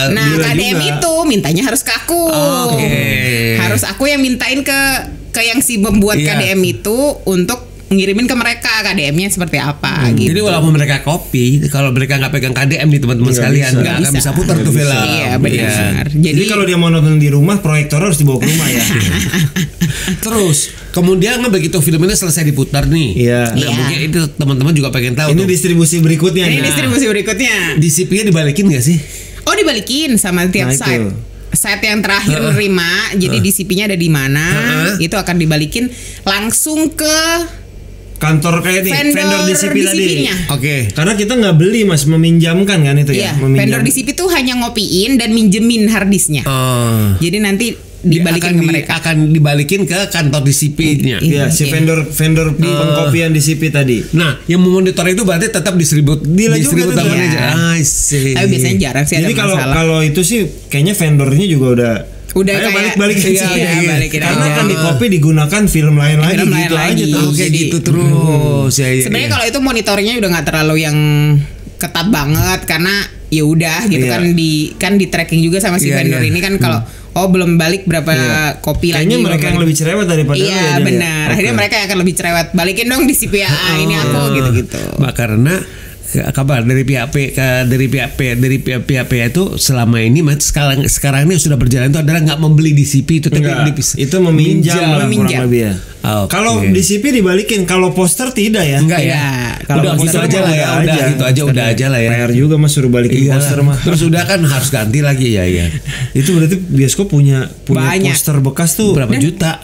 Nah,
Bila
KDM
juga.
itu mintanya harus ke aku.
Oke.
Harus aku yang mintain ke yang si pembuat
Iya.
KDM itu untuk ngirimin ke mereka KDM-nya seperti apa gitu.
Jadi walaupun mereka kopi, kalau mereka nggak pegang KDM nih teman-teman
Nggak
sekalian
bisa.
nggak akan
Nggak
bisa
bisa.
putar tuh
Nggak
film.
bisa.
Iya, benar.
Jadi kalau dia mau nonton di rumah, proyektor harus dibawa ke rumah ya.
Terus kemudian kan begitu film ini selesai diputar nih.
Iya.
Nah,
Iya.
mungkin itu teman-teman juga pengen tahu.
Ini
tuh.
distribusi berikutnya
Ini
nih.
distribusi berikutnya.
DCP-nya dibalikin nggak sih?
Oh, dibalikin sama tiap
Nah, itu.
site. set yang terakhir nerima, jadi DCP-nya ada di mana, itu akan dibalikin langsung ke
kantor kayak nih vendor DCP tadi.
Oke.
Karena kita nggak beli Mas, meminjamkan kan itu ya.
Iya, vendor DCP tuh hanya ngopiin dan minjemin harddisknya. Jadi nanti dibalikin ke mereka.
Akan dibalikin ke kantor DCP-nya.
Iya, si vendor pengkopian DCP tadi.
Nah, yang memonitor itu berarti tetap distributor manager. I see.
Tapi biasanya jarang sih
jadi
ada masalah.
kalau itu sih kayaknya vendornya juga udah
kayak
balik-balikin
iya,
sih.
balikin
Karena
aja.
kan di copy digunakan film lain lagi
Film
gitu
lain
aja
lagi.
tuh.
Oke,
Jadi,
gitu terus.
Sebenarnya kalau itu monitornya udah nggak terlalu yang ketat banget karena ya udah gitu kan di tracking juga sama si vendor ini kan kalau belum balik berapa kopi lagi.
Kayaknya mereka yang lebih cerewet daripada lu
iya
ya.
benar. Akhirnya mereka yang akan lebih cerewet. Balikin dong di CPA ini aku gitu-gitu.
Karena kabar dari pihak itu selama ini sekarang ini sudah berjalan itu adalah nggak membeli DCP itu tapi
itu meminjam. Kurang lebih ya. Kalau DCP dibalikin, kalau poster tidak ya?
Enggak ya.
Kalau
Udah gitu aja lah ya. Udah gitu aja udah aja lah ya.
PR juga Mas suruh balikin poster mah.
Terus udah kan harus ganti lagi ya.
Itu berarti bioskop punya
Banyak.
poster bekas tuh
Berapa juta?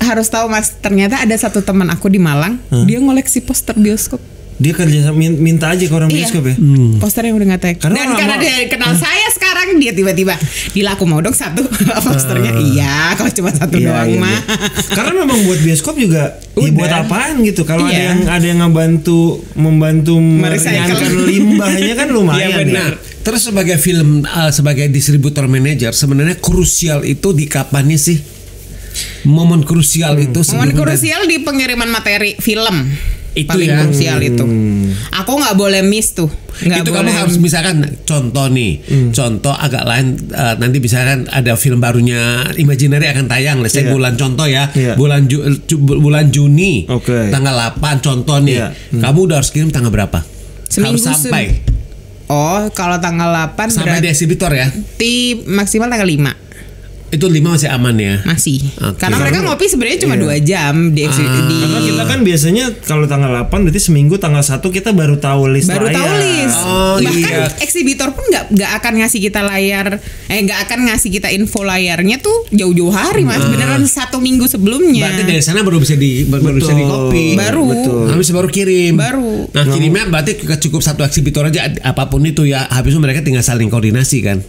Harus tahu Mas, ternyata ada satu teman aku di Malang, dia ngoleksi poster bioskop.
dia kerja minta aja ke orang bioskop ya.
Posternya udah nggak tag.
Karena
Dan karena dia kenal saya sekarang, dia tiba-tiba dilaku mau dong satu posternya. Iya, kalau cuma satu doang mah.
Karena memang buat bioskop juga ya buat apaan gitu. Kalau ada yang membantu meringankan limbahnya kan lumayan.
Iya benar. Terus sebagai distributor manager sebenarnya krusial itu di kapannya sih? Momen krusial itu
momen krusial di pengiriman materi film.
Itu
paling
ya.
krusial itu. Aku nggak boleh miss tuh.
Itu kamu harus misalkan contoh nih, contoh agak lain nanti misalkan ada film barunya Imaginary akan tayang, let's say bulan contoh ya, bulan Juni, tanggal 8 contoh nih, kamu udah harus kirim tanggal berapa?
Seminggu
sampai.
Kalau tanggal 8
sampai di eksibitor ya?
Maksimal tanggal 5.
Itu 5 masih aman ya?
Masih. Karena mereka ngopi sebenarnya cuma 2 jam di
Karena kita kan biasanya kalau tanggal 8 berarti seminggu tanggal 1 kita baru tahu list
baru
layar.
tahu list. Bahkan eksibitor pun nggak akan ngasih kita layar, nggak akan ngasih kita info layarnya tuh jauh-jauh hari Mas. Beneran 1 minggu sebelumnya.
Berarti dari sana baru bisa di copy. Habis baru kirim. Nah kirimnya berarti cukup satu eksibitor aja apapun itu ya. Habis itu mereka tinggal saling koordinasi kan.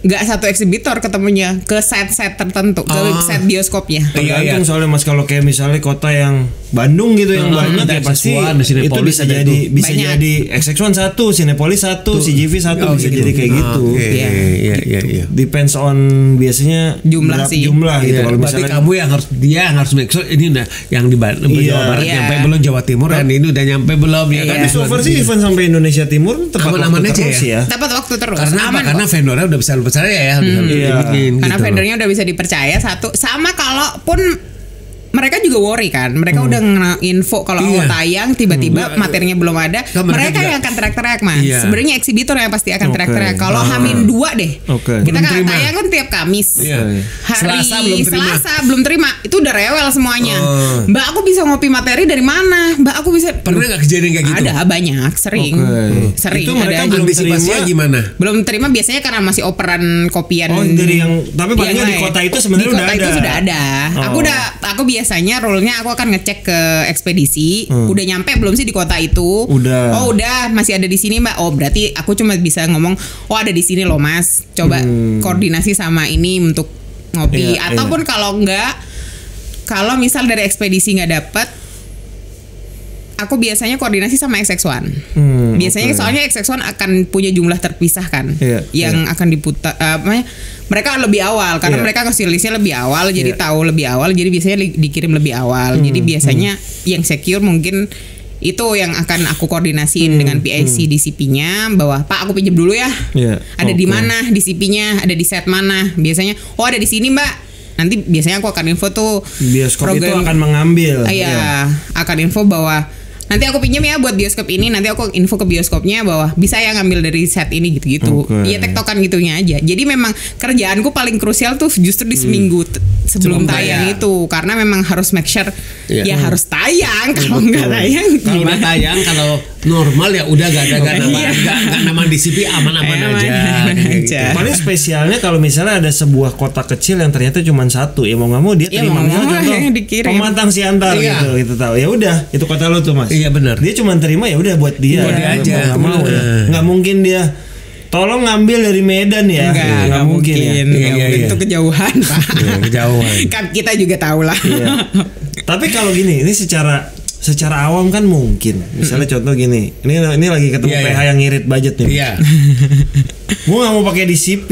Nggak satu eksibitor ketemunya, ke set-set tertentu, ke set bioskopnya.
Tergantung soalnya Mas, kalau kayak misalnya kota yang Bandung gitu yang banyak ya pasti itu bisa jadi XX1 1, Cinepolis 1, CGV 1 bisa jadi kayak gitu.
Iya.
Depends on biasanya jumlah gitu. Kalau
misalnya kamu yang harus make sure ini udah yang di Jawa Barat nyampe belum, Jawa Timur dan ini udah nyampe belum ya kan.
Tapi so far sih event sampai Indonesia Timur tepat waktu terus ya.
Tepat waktu terus.
Karena vendornya udah bisa percaya ya,
karena vendornya udah bisa dipercaya satu. Sama kalaupun mereka juga worry kan, mereka udah nge-info kalau tayang tiba-tiba materinya belum ada, mereka yang akan teriak-teriak Mas. Sebenarnya eksibitor yang pasti akan teriak-teriak. Kalau H-2 deh, kita kan tayang kan tiap Kamis, hari Selasa belum terima, itu udah rewel semuanya. Mbak aku bisa ngopi materi dari mana? Mbak aku bisa.
Pernah nggak kejadian kayak gitu?
Ada banyak, sering.
Itu mereka
ada.
belum terima
gimana?
Belum terima biasanya karena masih operan kopian.
Dari yang tapi palingnya di kota itu sebenarnya udah ada. Di kota itu sudah ada.
Aku biasanya rule-nya aku akan ngecek ke ekspedisi, udah nyampe belum sih di kota itu? Udah, masih ada di sini Mbak. Berarti aku cuma bisa ngomong, ada di sini loh Mas. Coba koordinasi sama ini untuk ngopi. Ataupun kalau enggak, kalau misal dari ekspedisi nggak dapet, aku biasanya koordinasi sama XX1. Biasanya soalnya XX1 akan punya jumlah terpisah kan, yang akan diputar. Mereka lebih awal karena mereka ngasih listnya lebih awal, jadi tahu lebih awal. Jadi biasanya dikirim lebih awal. Jadi biasanya yang secure mungkin itu yang akan aku koordinasiin dengan PIC DCP-nya bahwa Pak aku pinjam dulu ya. Ada di mana DCP-nya, ada di set mana? Biasanya ada di sini Mbak. Nanti biasanya aku akan info tuh
bioskop itu akan mengambil.
Akan info bahwa nanti aku pinjam ya buat bioskop ini, nanti aku info ke bioskopnya bahwa bisa ya ngambil dari set ini gitu-gitu. Iya tektokan gitunya aja. Jadi memang kerjaanku paling krusial tuh justru di seminggu sebelum tayang itu, karena memang harus make sure ya harus tayang. Kalau nggak tayang,
kalau nggak tayang, kalau normal ya udah gak nama DCP aman-aman aja.
Paling spesialnya kalau misalnya ada sebuah kota kecil yang ternyata cuma satu, ya mau nggak mau dia terima contoh Pematang Siantar gitu tahu. Ya udah, itu kota lo tuh Mas.
Iya benar.
Dia cuma terima ya udah buat dia.
Buat dia aja.
Nggak mau ya. Nggak mungkin dia tolong ngambil dari Medan ya.
Nggak mungkin. Itu kejauhan Pak.
Kejauhan.
Kan kita juga tahu lah.
Tapi kalau gini, ini secara awam kan mungkin. Misalnya contoh gini, ini lagi ketemu PH yang ngirit budget nih.
Iya.
Gue nggak mau pakai DCP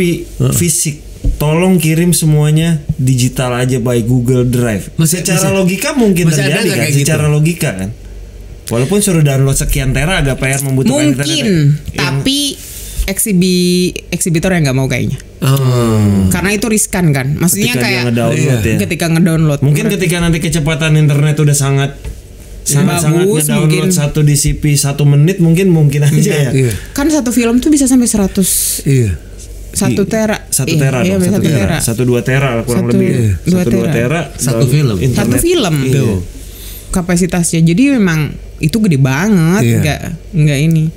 fisik. Tolong kirim semuanya digital aja by Google Drive. Secara logika mungkin terjadi kan? Secara logika kan. Walaupun suruh download sekian tera agak PR membutuhkan internet.
Mungkin, tapi eksibitor yang nggak mau kayaknya. Karena itu riskan kan. Maksudnya
ketika
kayak ketika ngedownload.
Mungkin ketika nanti kecepatan internet udah sangat ngedownload satu DCP 1 menit mungkin aja ya.
Kan satu film tuh bisa sampai 100.
Iya.
1 tera.
1 tera dong, 1 tera. 1-2 tera kurang lebih. 1-2 tera.
Satu film.
Satu film. Kapasitasnya. Jadi memang itu gede banget, nggak ini.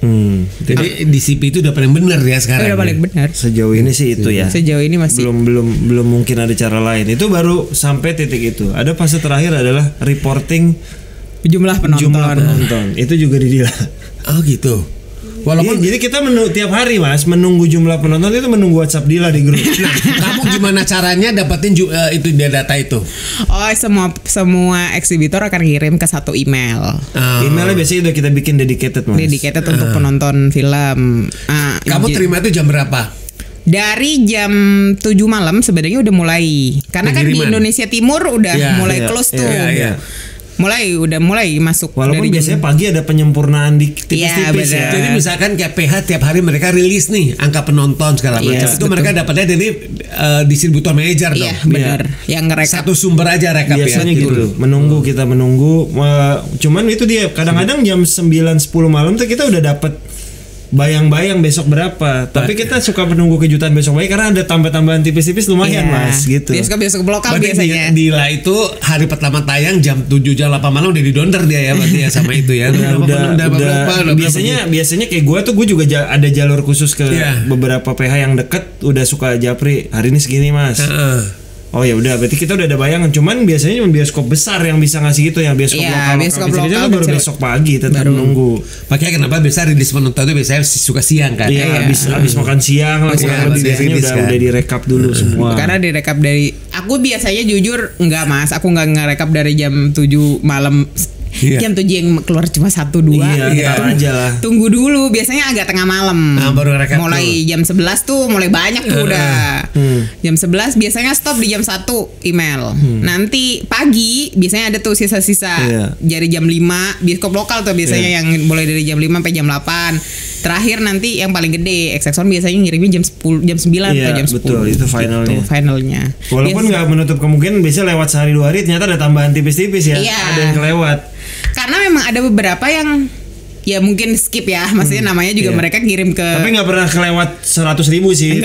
Jadi DCP itu udah paling benar ya sekarang.
Udah paling benar.
Sejauh ini sih itu ya.
Sejauh ini masih
belum mungkin ada cara lain. Itu baru sampai titik itu. Ada fase terakhir adalah reporting
jumlah penonton.
Itu juga di dia.
Oh gitu. Walaupun
jadi kita tiap hari Mas menunggu jumlah penonton itu menunggu WhatsApp Dila di grup.
Nah, kamu gimana caranya dapetin itu data itu?
Oh, semua eksibitor akan kirim ke satu email.
Emailnya biasanya udah kita bikin dedicated Mas.
Dedicated untuk penonton film.
Kamu terima itu jam berapa?
Dari jam 7 malam sebenarnya udah mulai. Karena kan di Indonesia Timur udah mulai close tuh. Udah mulai masuk.
Walaupun
dari
biasanya pagi ada penyempurnaan di tipis-tipis ya.
Jadi misalkan kayak PH tiap hari mereka rilis nih angka penonton segala macam. Itu mereka dapatnya dari distributor manager dong.
Iya benar. Yang ngerekap
satu sumber aja rekap.
Biasanya gitu. Kita menunggu. Cuman itu dia kadang-kadang jam 9-10 malam tuh kita udah dapet bayang-bayang besok berapa. Tapi kita suka menunggu kejutan besok karena ada tambah-tambahan tipis-tipis lumayan Mas gitu.
Bioskop lokal biasanya.
Dila itu hari pertama tayang jam 7 jam 8 malam udah didonder dia ya berarti ya sama itu ya.
Udah biasanya kayak gue juga ada jalur khusus ke beberapa PH yang deket udah suka japri hari ini segini Mas. Oh ya udah berarti kita udah ada bayangan. Cuman biasanya cuma bioskop besar yang bisa ngasih gitu, yang bioskop lokal baru besok pagi tetap menunggu.
Makanya kenapa biasa rilis penonton itu biasanya suka siang kan?
Iya, habis makan siang lah lebih biasanya udah direkap dulu semua.
Karena direkap dari aku biasanya jujur enggak Mas, aku enggak ngerekap dari jam 7 malam. Jam 7 yang keluar cuma 1-2
aja lah.
Tunggu dulu, biasanya agak tengah malam.
Baru rekap
mulai jam 11 tuh mulai banyak tuh udah. Jam 11 biasanya stop di jam 1 email. Nanti pagi biasanya ada tuh sisa-sisa dari jam 5 bioskop lokal tuh biasanya yang mulai dari jam 5 sampai jam 8. Terakhir nanti yang paling gede Exxon biasanya ngirimnya jam 10, jam 9 atau jam 10.
Betul, itu finalnya. Walaupun nggak menutup kemungkinan biasanya lewat sehari 2 hari ternyata ada tambahan tipis-tipis ya. Ada yang kelewat.
Karena memang ada beberapa yang ya mungkin skip ya, maksudnya namanya juga mereka ngirim ke.
Tapi nggak pernah kelewat 100.000 sih.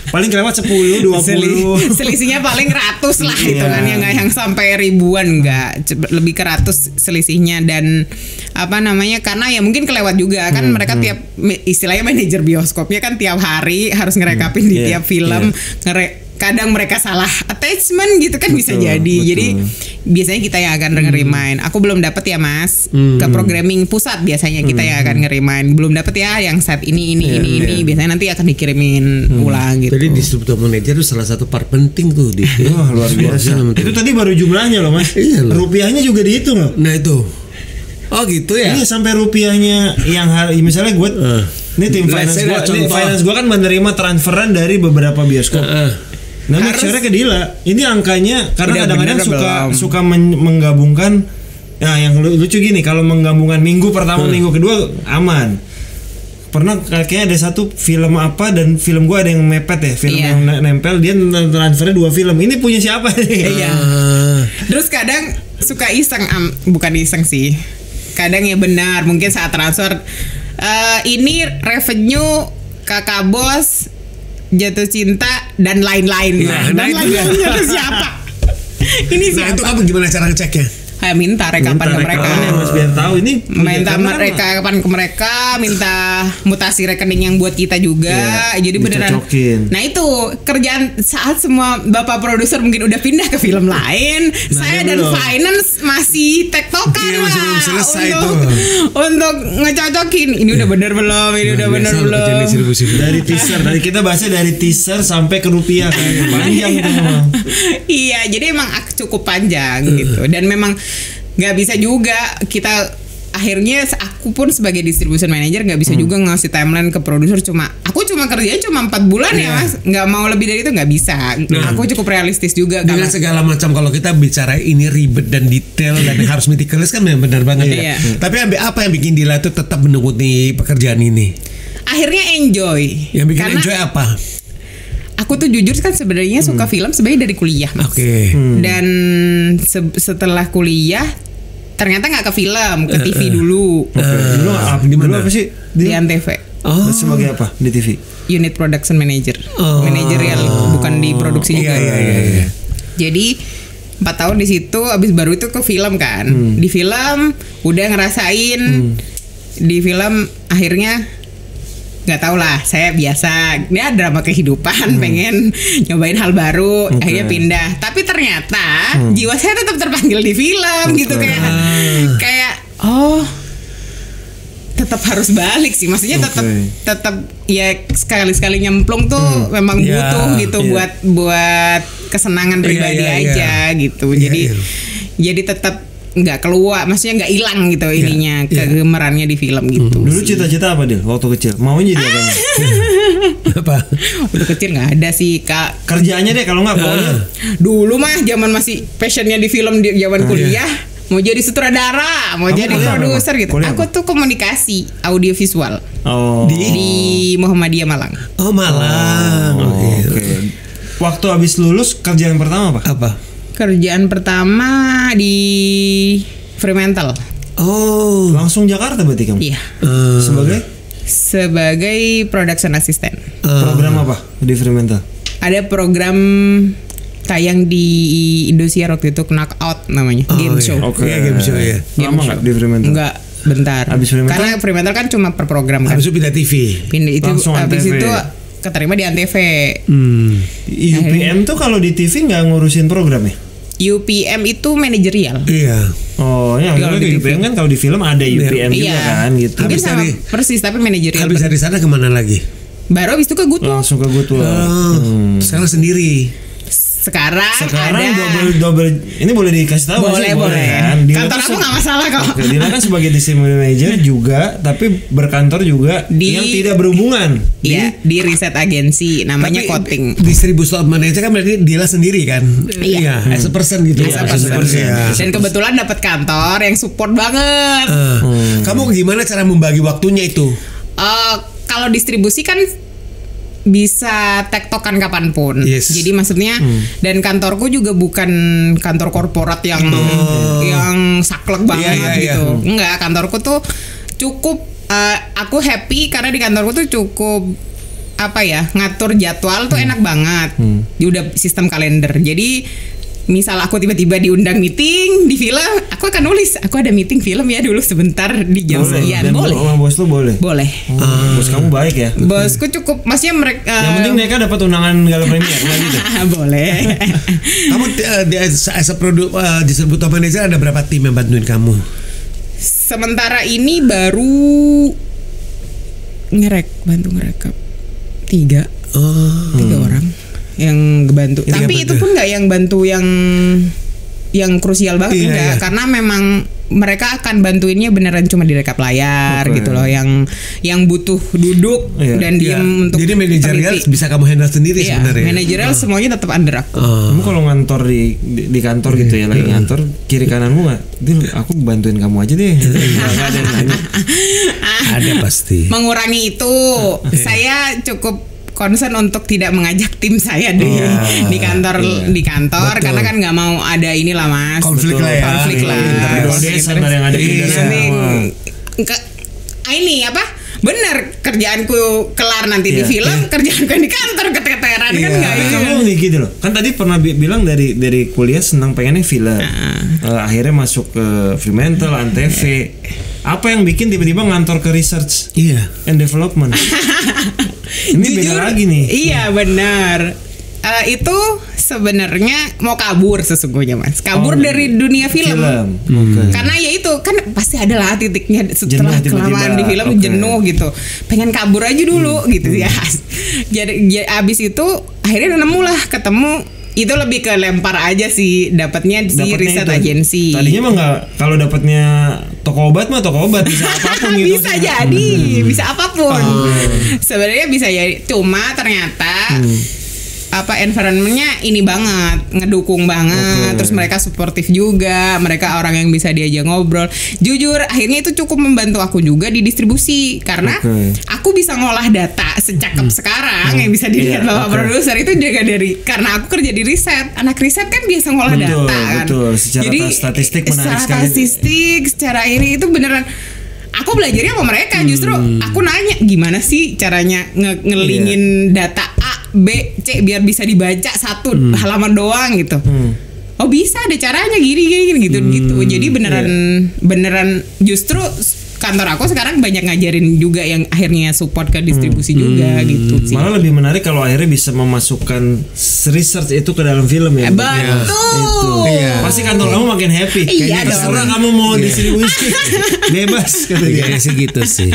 Paling kelewat 10, 20.
Selisihnya paling ratus lah itu kan, yang sampai ribuan enggak, lebih ke ratus selisihnya. Dan apa namanya, karena ya mungkin kelewat juga kan mereka tiap istilahnya manajer bioskopnya kan tiap hari harus ngerekapin di tiap film. Kadang mereka salah attachment gitu kan, bisa jadi. Jadi biasanya kita yang akan ngerimain. Aku belum dapat ya Mas, ke programming pusat biasanya kita yang akan ngerimain. Belum dapat ya yang set ini. Biasanya nanti akan dikirimin ulang gitu.
Jadi distributor manager itu salah satu part penting tuh di.
Wah, luar biasa. Itu tadi baru jumlahnya loh Mas. Rupiahnya juga dihitung loh.
Nah itu. Oh gitu ya.
Ini sampai rupiahnya yang misalnya gue ini tim finance gue kan menerima transferan dari beberapa bioskop. Nah, make-nya ke Dila. Ini angkanya karena kadang-kadang suka menggabungkan. Nah, yang lucu gini, kalau menggabungkan minggu pertama, minggu kedua aman. Pernah kayaknya ada satu film apa dan film gua ada yang mepet ya, film yang nempel, dia transfernya 2 film. Ini punya siapa nih?
Terus kadang suka iseng, bukan iseng sih. Kadang ya benar, mungkin saat transfer ini revenue Kakak Bos, Jatuh Cinta dan lain-lain. Dan lain-lainnya itu siapa? Ini
Nah itu
siapa?
kamu gimana cara ngeceknya?
Minta rekapan ke mereka.
Mas biar tahu ini
Minta
kamera
rekapan ke mereka, minta mutasi rekening yang buat kita juga.
Iya,
Jadi beneran.
dicocokin.
Nah itu kerjaan saat semua bapak produser mungkin udah pindah ke film lain, saya dan
belum.
finance masih tektokan
Iya, masih belum selesai
untuk ngecocokin. Ini udah bener belum? Ini udah bener
Biasa
belum?
kerjaan distribusi.
dari teaser, dari kita bahasnya dari teaser sampai ke rupiah kan panjang tuh memang.
Iya, jadi emang cukup panjang gitu. Dan memang nggak bisa juga kita akhirnya aku pun sebagai distribution manager nggak bisa juga ngasih timeline ke produser. Aku cuma kerjanya cuma 4 bulan ya Mas, nggak mau lebih dari itu nggak bisa. Aku cukup realistis juga
Dengan
kalau
segala macam kalau kita bicara ini ribet dan detail dan harus meticulous kan memang benar banget ya.
Iya.
Tapi apa yang bikin Dila tuh tetap menekuni pekerjaan ini?
akhirnya enjoy.
Yang bikin
Karena
enjoy apa?
aku tuh jujur kan sebenarnya suka film sebenarnya dari kuliah Mas.
Oke.
Dan setelah kuliah ternyata nggak ke film, ke TV dulu
Dulu
di
dulu
mana?
apa sih?
di Antv.
Oh.
Sebagai apa di TV?
Unit production manager,
Oh.
manajerial, bukan di produksi juga.
Iya.
Jadi 4 tahun di situ, abis baru itu ke film kan. Di film udah ngerasain, di film akhirnya nggak tau lah, saya biasa dia drama kehidupan, pengen nyobain hal baru, akhirnya pindah. Tapi ternyata jiwa saya tetap terpanggil di film gitu, kayak oh tetap harus balik sih, maksudnya tetap ya sekali-sekali nyemplung tuh memang
Iya,
butuh gitu
iya.
buat kesenangan pribadi
iya,
aja gitu.
Iya,
Jadi
iya.
jadi tetap nggak keluar, maksudnya nggak hilang gitu ininya
iya.
kegemerannya di film gitu.
Dulu cita-cita apa Dil waktu kecil? Maunya jadi apa?
Apa?
Waktu kecil nggak ada sih Kak.
Kerjaannya deh kalau nggak maunya.
Dulu mah zaman masih passionnya di film di zaman kuliah, mau jadi sutradara, mau
Kamu
jadi
kuliah apa,
produser
Bang?
gitu.
Kuliah
Aku
apa?
tuh komunikasi audiovisual
Oh.
di Muhammadiyah Malang.
Oh Malang. Oke.
Oke. Waktu habis lulus kerjaan pertama apa?
Apa?
Kerjaan pertama di Fremantle.
Oh.
Langsung Jakarta berarti kamu?
Iya. Sebagai production assistant.
Program apa di Fremantle?
Ada program tayang di Indosiar waktu itu, Knockout namanya, game show.
Oke.
Iya, game show ya.
Lama nggak di Fremantle?
Enggak, bentar.
Habis Fremantle?
Karena Fremantle kan cuma per program kan.
Habis itu pindah TV.
Pindah itu
Langsung
habis
Antv.
itu keterima di Antv.
UPM tuh kalau di TV nggak ngurusin program ya?
UPM itu manajerial.
Iya.
Oh, ya
Kalau
kalau
di
di UPM kan kalau di film ada UPM juga
Iya.
kan gitu.
Mungkin
Habis
sama
dari-
persis tapi manajerial.
Habis dari sana kemana lagi?
Baru habis itu ke Good Work.
Langsung ke Good Work.
Sekarang sendiri.
Sekarang
Sekarang
ada
double ini boleh dikasih tahu nggak
boleh
sih?
boleh.
Kan? Dila
Kantor
tuh
aku nggak masalah kok.
Oke, Dila kan sebagai distribution manager juga, tapi berkantor juga
Di-
yang tidak berhubungan.
Iya, di riset agensi namanya
Tapi
Coating.
distributor manager kan berarti Dila sendiri kan?
Iya.
As a person gitu.
As a person. Dan kebetulan dapat kantor yang support banget.
Kamu gimana cara membagi waktunya itu?
Kalau distribusi kan bisa tektokan kapanpun.
Yes.
Jadi maksudnya dan kantorku juga bukan kantor korporat yang saklek banget
Iya, iya,
gitu. Enggak, kantorku tuh cukup aku happy karena di kantorku tuh cukup apa ya, ngatur jadwal tuh enak banget. Dia udah sistem kalender. Jadi misal aku tiba-tiba diundang meeting di film, aku akan nulis, aku ada meeting film ya dulu sebentar di jam sekian.
Dan
Boleh.
sama bos lu boleh.
Boleh.
Bos kamu baik ya.
Bosku cukup, maksudnya mereka
Yang penting mereka dapat undangan gala premier nggak gitu.
boleh.
Kamu as a distributor manager ada berapa tim yang bantuin kamu?
Sementara ini baru bantu ngerekap 3 orang yang bantu.
Ini
Tapi
yang
itu
bantu.
pun nggak yang bantu yang krusial banget,
Iya,
enggak,
iya.
karena memang mereka akan bantuinnya beneran cuma direkap layar
Oke.
gitu loh, yang butuh duduk
Iya.
dan
Iya.
diem untuk
Jadi manajerial
teliti.
bisa kamu handle sendiri
Iya,
sebenarnya.
manajerial semuanya tetap under aku.
Kamu kalau ngantor di kantor gitu ya, lagi ngantor, kiri kananmu nggak, Dil, aku bantuin kamu aja deh. Nggak ada yang nanya.
Ada pasti.
Mengurangi itu, saya cukup concern untuk tidak mengajak tim saya di kantor
Betul.
karena kan nggak mau ada inilah Mas.
Konflik lah ya.
Konflik lah.
Internal desa ntar yang ada
Nanti
kerja sama.
ini apa? bener kerjaanku kelar nanti di film, kerjaanku di kantor keteteran kan nggak itu.
Kamu nih gitu loh. Kan tadi pernah bilang dari kuliah senang pengennya film. Akhirnya masuk ke Fremantle, Antv. Apa yang bikin tiba-tiba ngantor ke research and development? Ini beda lagi nih.
Iya benar. Itu sebenarnya mau kabur sesungguhnya Mas. Kabur dari dunia film. Karena ya itu kan pasti ada lah titiknya setelah kelamaan di film jenuh gitu. Pengen kabur aja dulu gitu ya. Jadi abis itu akhirnya nemu lah ketemu. Itu lebih ke lempar aja sih dapatnya di riset agensi.
Tadinya mah nggak, kalau dapatnya toko obat mah toko obat bisa apapun gitu.
Bisa jadi, bisa apapun. Sebenarnya bisa jadi, cuma ternyata environmentnya ini banget, ngedukung banget. Terus mereka suportif juga, mereka orang yang bisa diajak ngobrol. Jujur akhirnya itu cukup membantu aku juga di distribusi karena aku bisa ngolah data secakep sekarang yang bisa dilihat bapak produser itu juga karena aku kerja di riset. Anak riset kan biasa ngolah data kan.
Jadi statistik menarik sekali.
Statistik secara ini itu beneran. Aku belajarnya sama mereka, justru aku nanya gimana sih caranya ngelingin data A, B, C biar bisa dibaca satu halaman doang gitu. Oh bisa ada caranya gini gitu. Jadi beneran justru kantor aku sekarang banyak ngajarin juga yang akhirnya support ke distribusi juga gitu sih.
Malah lebih menarik kalau akhirnya bisa memasukkan research itu ke dalam film ya.
Betul.
Pasti kantor kamu makin happy. Kayaknya terserah kamu mau distribusi. Bebas katanya
sih gitu sih.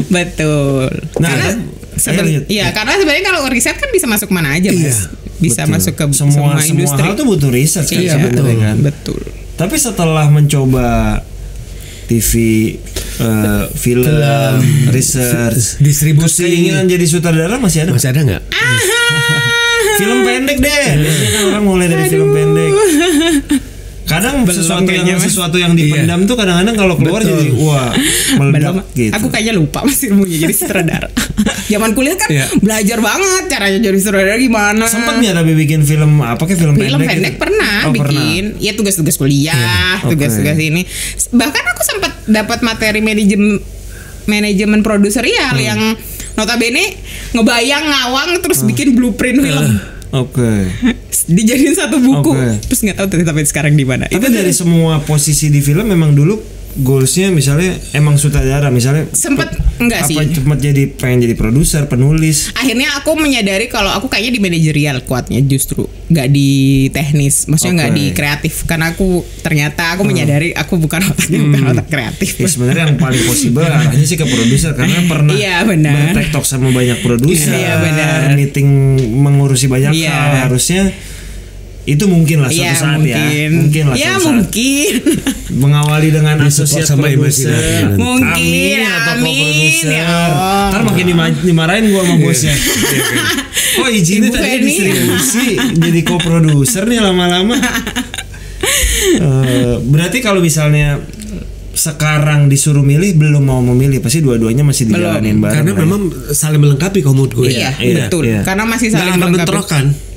Betul.
Nah,
karena sebenarnya kalau riset kan bisa masuk mana aja Mas. Bisa masuk ke semua industri.
Semua hal tuh butuh research kan sebenarnya kan.
Betul.
Tapi setelah mencoba TV, film, research,
distribusi,
keinginan jadi sutradara masih ada?
Masih ada nggak?
Film pendek deh. Biasanya kan orang mulai dari film pendek. Kadang sesuatu yang dipendam tuh kadang-kadang kalau keluar jadi meledak gitu.
Aku kayaknya lupa masih mau jadi sutradara. Zaman kuliah kan belajar banget caranya jadi sutradara gimana.
Sempat nggak tapi bikin film film
pendek gitu? Pernah bikin. Ya tugas-tugas kuliah, tugas-tugas ini. Bahkan aku sempat dapat materi manajemen produser yang notabene ngebayang ngawang terus bikin blueprint film. Dijadiin satu buku. Terus nggak tahu tapi sekarang di mana.
Tapi dari semua posisi di film memang dulu goalsnya misalnya emang sutradara misalnya
sempet enggak sih
pengen jadi produser, penulis.
Akhirnya aku menyadari kalau aku kayaknya di manajerial kuatnya justru nggak di teknis, maksudnya nggak di kreatif karena aku ternyata menyadari aku bukan otak kreatif.
Ya, sebenarnya yang paling possible arahnya sih ke produser karena pernah bertektok sama banyak produser, meeting mengurusi banyak hal harusnya. Itu mungkin lah suatu saat mungkin lah
mungkin
mengawali dengan asosiat sama produser
mungkin
atau co-produser ntar makin dimarahin gua sama bosnya izinnya tadi distribusi jadi co-produser nih lama-lama. Berarti kalau misalnya sekarang disuruh milih belum mau memilih pasti dua-duanya masih dijalanin bareng
karena memang saling melengkapi kalau menurut gue.
Betul karena masih saling melengkapi.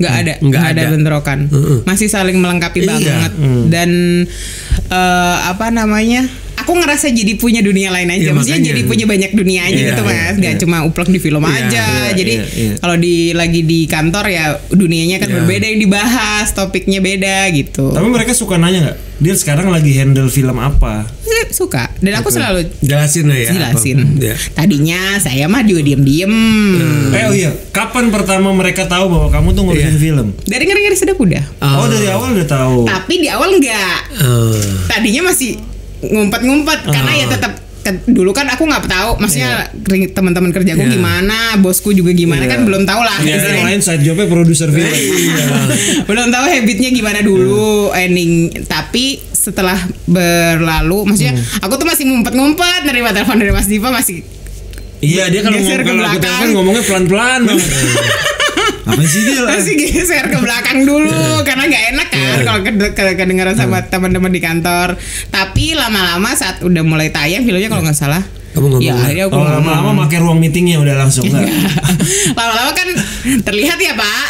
Nggak ada bentrokan. Masih saling melengkapi banget dan aku ngerasa jadi punya dunia lain aja, maksudnya jadi punya banyak dunia aja gitu Mas, nggak cuma uplok di film aja. Jadi kalau lagi di kantor ya dunianya kan berbeda yang dibahas, topiknya beda gitu.
Tapi mereka suka nanya nggak, dia sekarang lagi handle film apa?
Suka, dan aku selalu
jelasin.
Tadinya saya mah juga diem-diem.
Kapan pertama mereka tahu bahwa kamu tuh ngurusin film?
Dari ngeri-ngeri sedap udah.
Dari awal udah tahu.
Tapi di awal enggak. Tadinya masih ngumpet-ngumpet karena ya tetap dulu kan aku nggak tahu, maksudnya teman-teman kerjaku gimana, bosku juga gimana kan belum tahu lah.
Yang lain side jobnya produser film.
Belum tahu habitnya gimana dulu ending. Tapi setelah berlalu, maksudnya aku tuh masih ngumpet-ngumpet nerima telepon dari Mas Diva masih.
Dia kalau aku telepon ngomongnya pelan-pelan. Apa sih dia?
Masih geser ke belakang dulu karena nggak enak kan kalau kedengeran sama teman-teman di kantor. Tapi lama-lama saat udah mulai tayang filmnya kalau nggak salah.
Kamu ngomong.
Akhirnya aku
lama-lama pakai ruang meetingnya udah langsung.
Lama-lama kan terlihat ya Pak.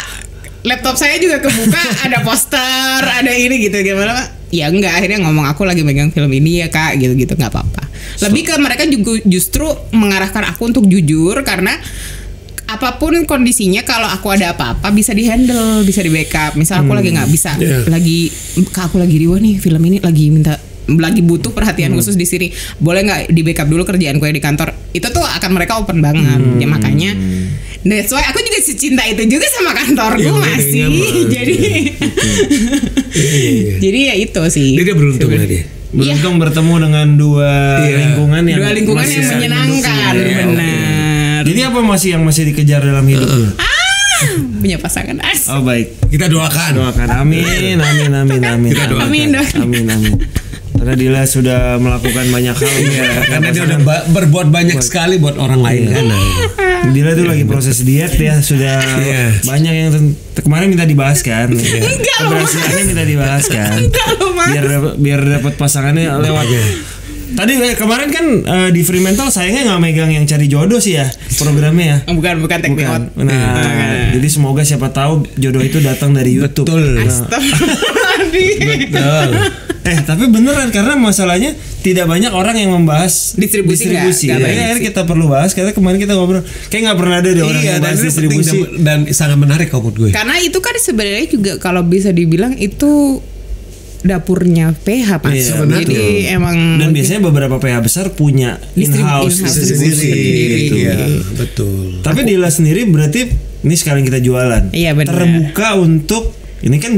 Laptop saya juga kebuka ada poster, ada ini gitu gimana Pak? Ya enggak, akhirnya ngomong aku lagi megang film ini ya Kak, gitu-gitu nggak apa-apa. Lebih ke mereka juga justru mengarahkan aku untuk jujur karena apapun kondisinya kalau aku ada apa-apa bisa dihandle, bisa di backup. Misal aku lagi nggak bisa, lagi aku lagi riwah nih film ini lagi butuh perhatian khusus di sini, boleh nggak di backup dulu kerjaanku yang di kantor? Itu tuh akan mereka open banget. Ya makanya that's why aku juga secinta itu juga sama kantorku masih. Jadi ya itu sih.
Dia beruntung lah dia.
Beruntung bertemu dengan dua lingkungan yang
menyenangkan, benar.
Jadi apa yang masih dikejar dalam hidupnya?
Punya pasangan
Oh baik,
kita doakan.
Amin.
Kita doakan.
Amin. Karena Dila sudah melakukan banyak hal ya.
Karena dia udah berbuat banyak sekali buat orang lain kan.
Dila tuh lagi proses diet ya, sudah banyak yang kemarin minta dibahas kan. Keberhasilannya minta dibahas kan. Biar dapat pasangannya lewat. Tadi kemarin kan di Fremantle sayangnya nggak megang yang cari jodoh sih ya programnya ya.
Bukan teknik out.
Nah, jadi semoga siapa tahu jodoh itu datang dari YouTube.
Betul.
Betul.
Tapi beneran karena masalahnya tidak banyak orang yang membahas distribusi. Akhirnya kita perlu bahas karena kemarin kita ngobrol kayak nggak pernah ada orang yang bahas distribusi
dan sangat menarik kalau menurut gue.
Karena itu kan sebenarnya juga kalau bisa dibilang itu dapurnya PH Pak. Jadi emang
dan biasanya beberapa PH besar punya in-house distribusi gitu.
Iya, betul.
Tapi Dila sendiri berarti ini sekarang kita jualan.
Iya, benar.
Terbuka untuk ini kan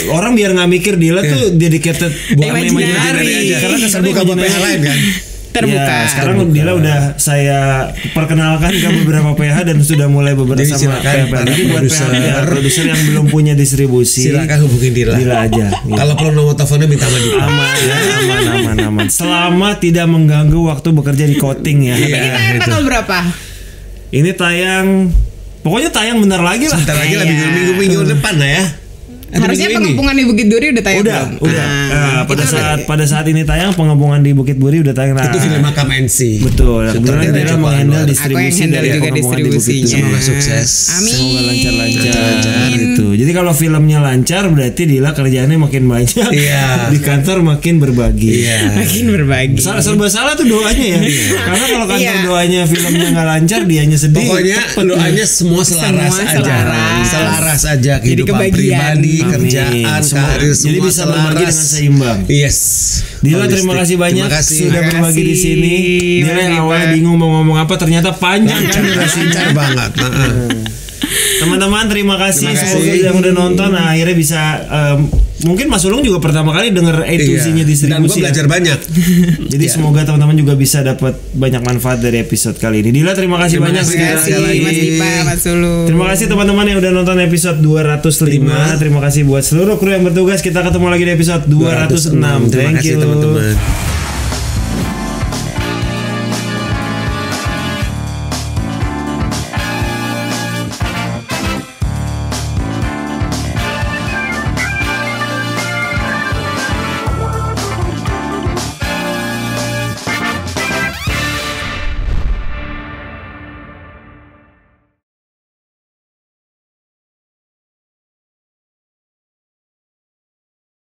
orang biar nggak mikir Dila tuh dedicated buat imaginary
karena terbuka buat PH lain kan.
Terbuka.
Ya, sekarang Dila udah saya perkenalkan ke beberapa PH dan sudah mulai beberapa sama PH. Jadi buat PH produser yang belum punya distribusi,
silakan hubungin Dila aja. Kalau perlu nomor teleponnya minta sama Dila.
Aman. Selama tidak mengganggu waktu bekerja di coating ya.
Ini tanggal berapa?
Ini pokoknya tayang bentar lagi lah.
Bentar lagi lah minggu depan lah ya.
Harusnya pengepungan di Bukit Duri udah tayang.
Udah. Pada saat ini tayang pengepungan di Bukit Duri udah tayang.
Itu film Makam NC.
Betul. Kebetulan dia menghandle distribusi dari pengepungan di Bukit Duri.
Semoga sukses.
Amin.
Semoga lancar gitu. Jadi kalau filmnya lancar berarti Dila kerjaannya makin banyak. Di kantor makin berbagi.
Makin berbagi.
Serba salah tuh doanya ya. Karena kalau kantor doanya filmnya nggak lancar, dianya sedih.
Pokoknya doanya semua selaras aja kehidupan pribadi, kerjaan, karir, semua
jadi bisa berbagi dengan seimbang.
Yes.
Dila terima kasih banyak sudah berbagi di sini. Dila yang awalnya bingung mau ngomong apa ternyata panjang kan durasinya
banget.
Teman-teman terima kasih semoga yang udah nonton. Nah, akhirnya bisa mungkin Mas Ulung juga pertama kali denger A2Z-nya distribusi.
Dan gue belajar banyak.
Jadi semoga teman-teman juga bisa dapat banyak manfaat dari episode kali ini. Dila terima kasih banyak
sekali lagi. Mas Dipa, Mas Ulung.
Terima kasih teman-teman yang udah nonton episode 205. Terima kasih buat seluruh kru yang bertugas. Kita ketemu lagi di episode 206.
Terima kasih teman-teman.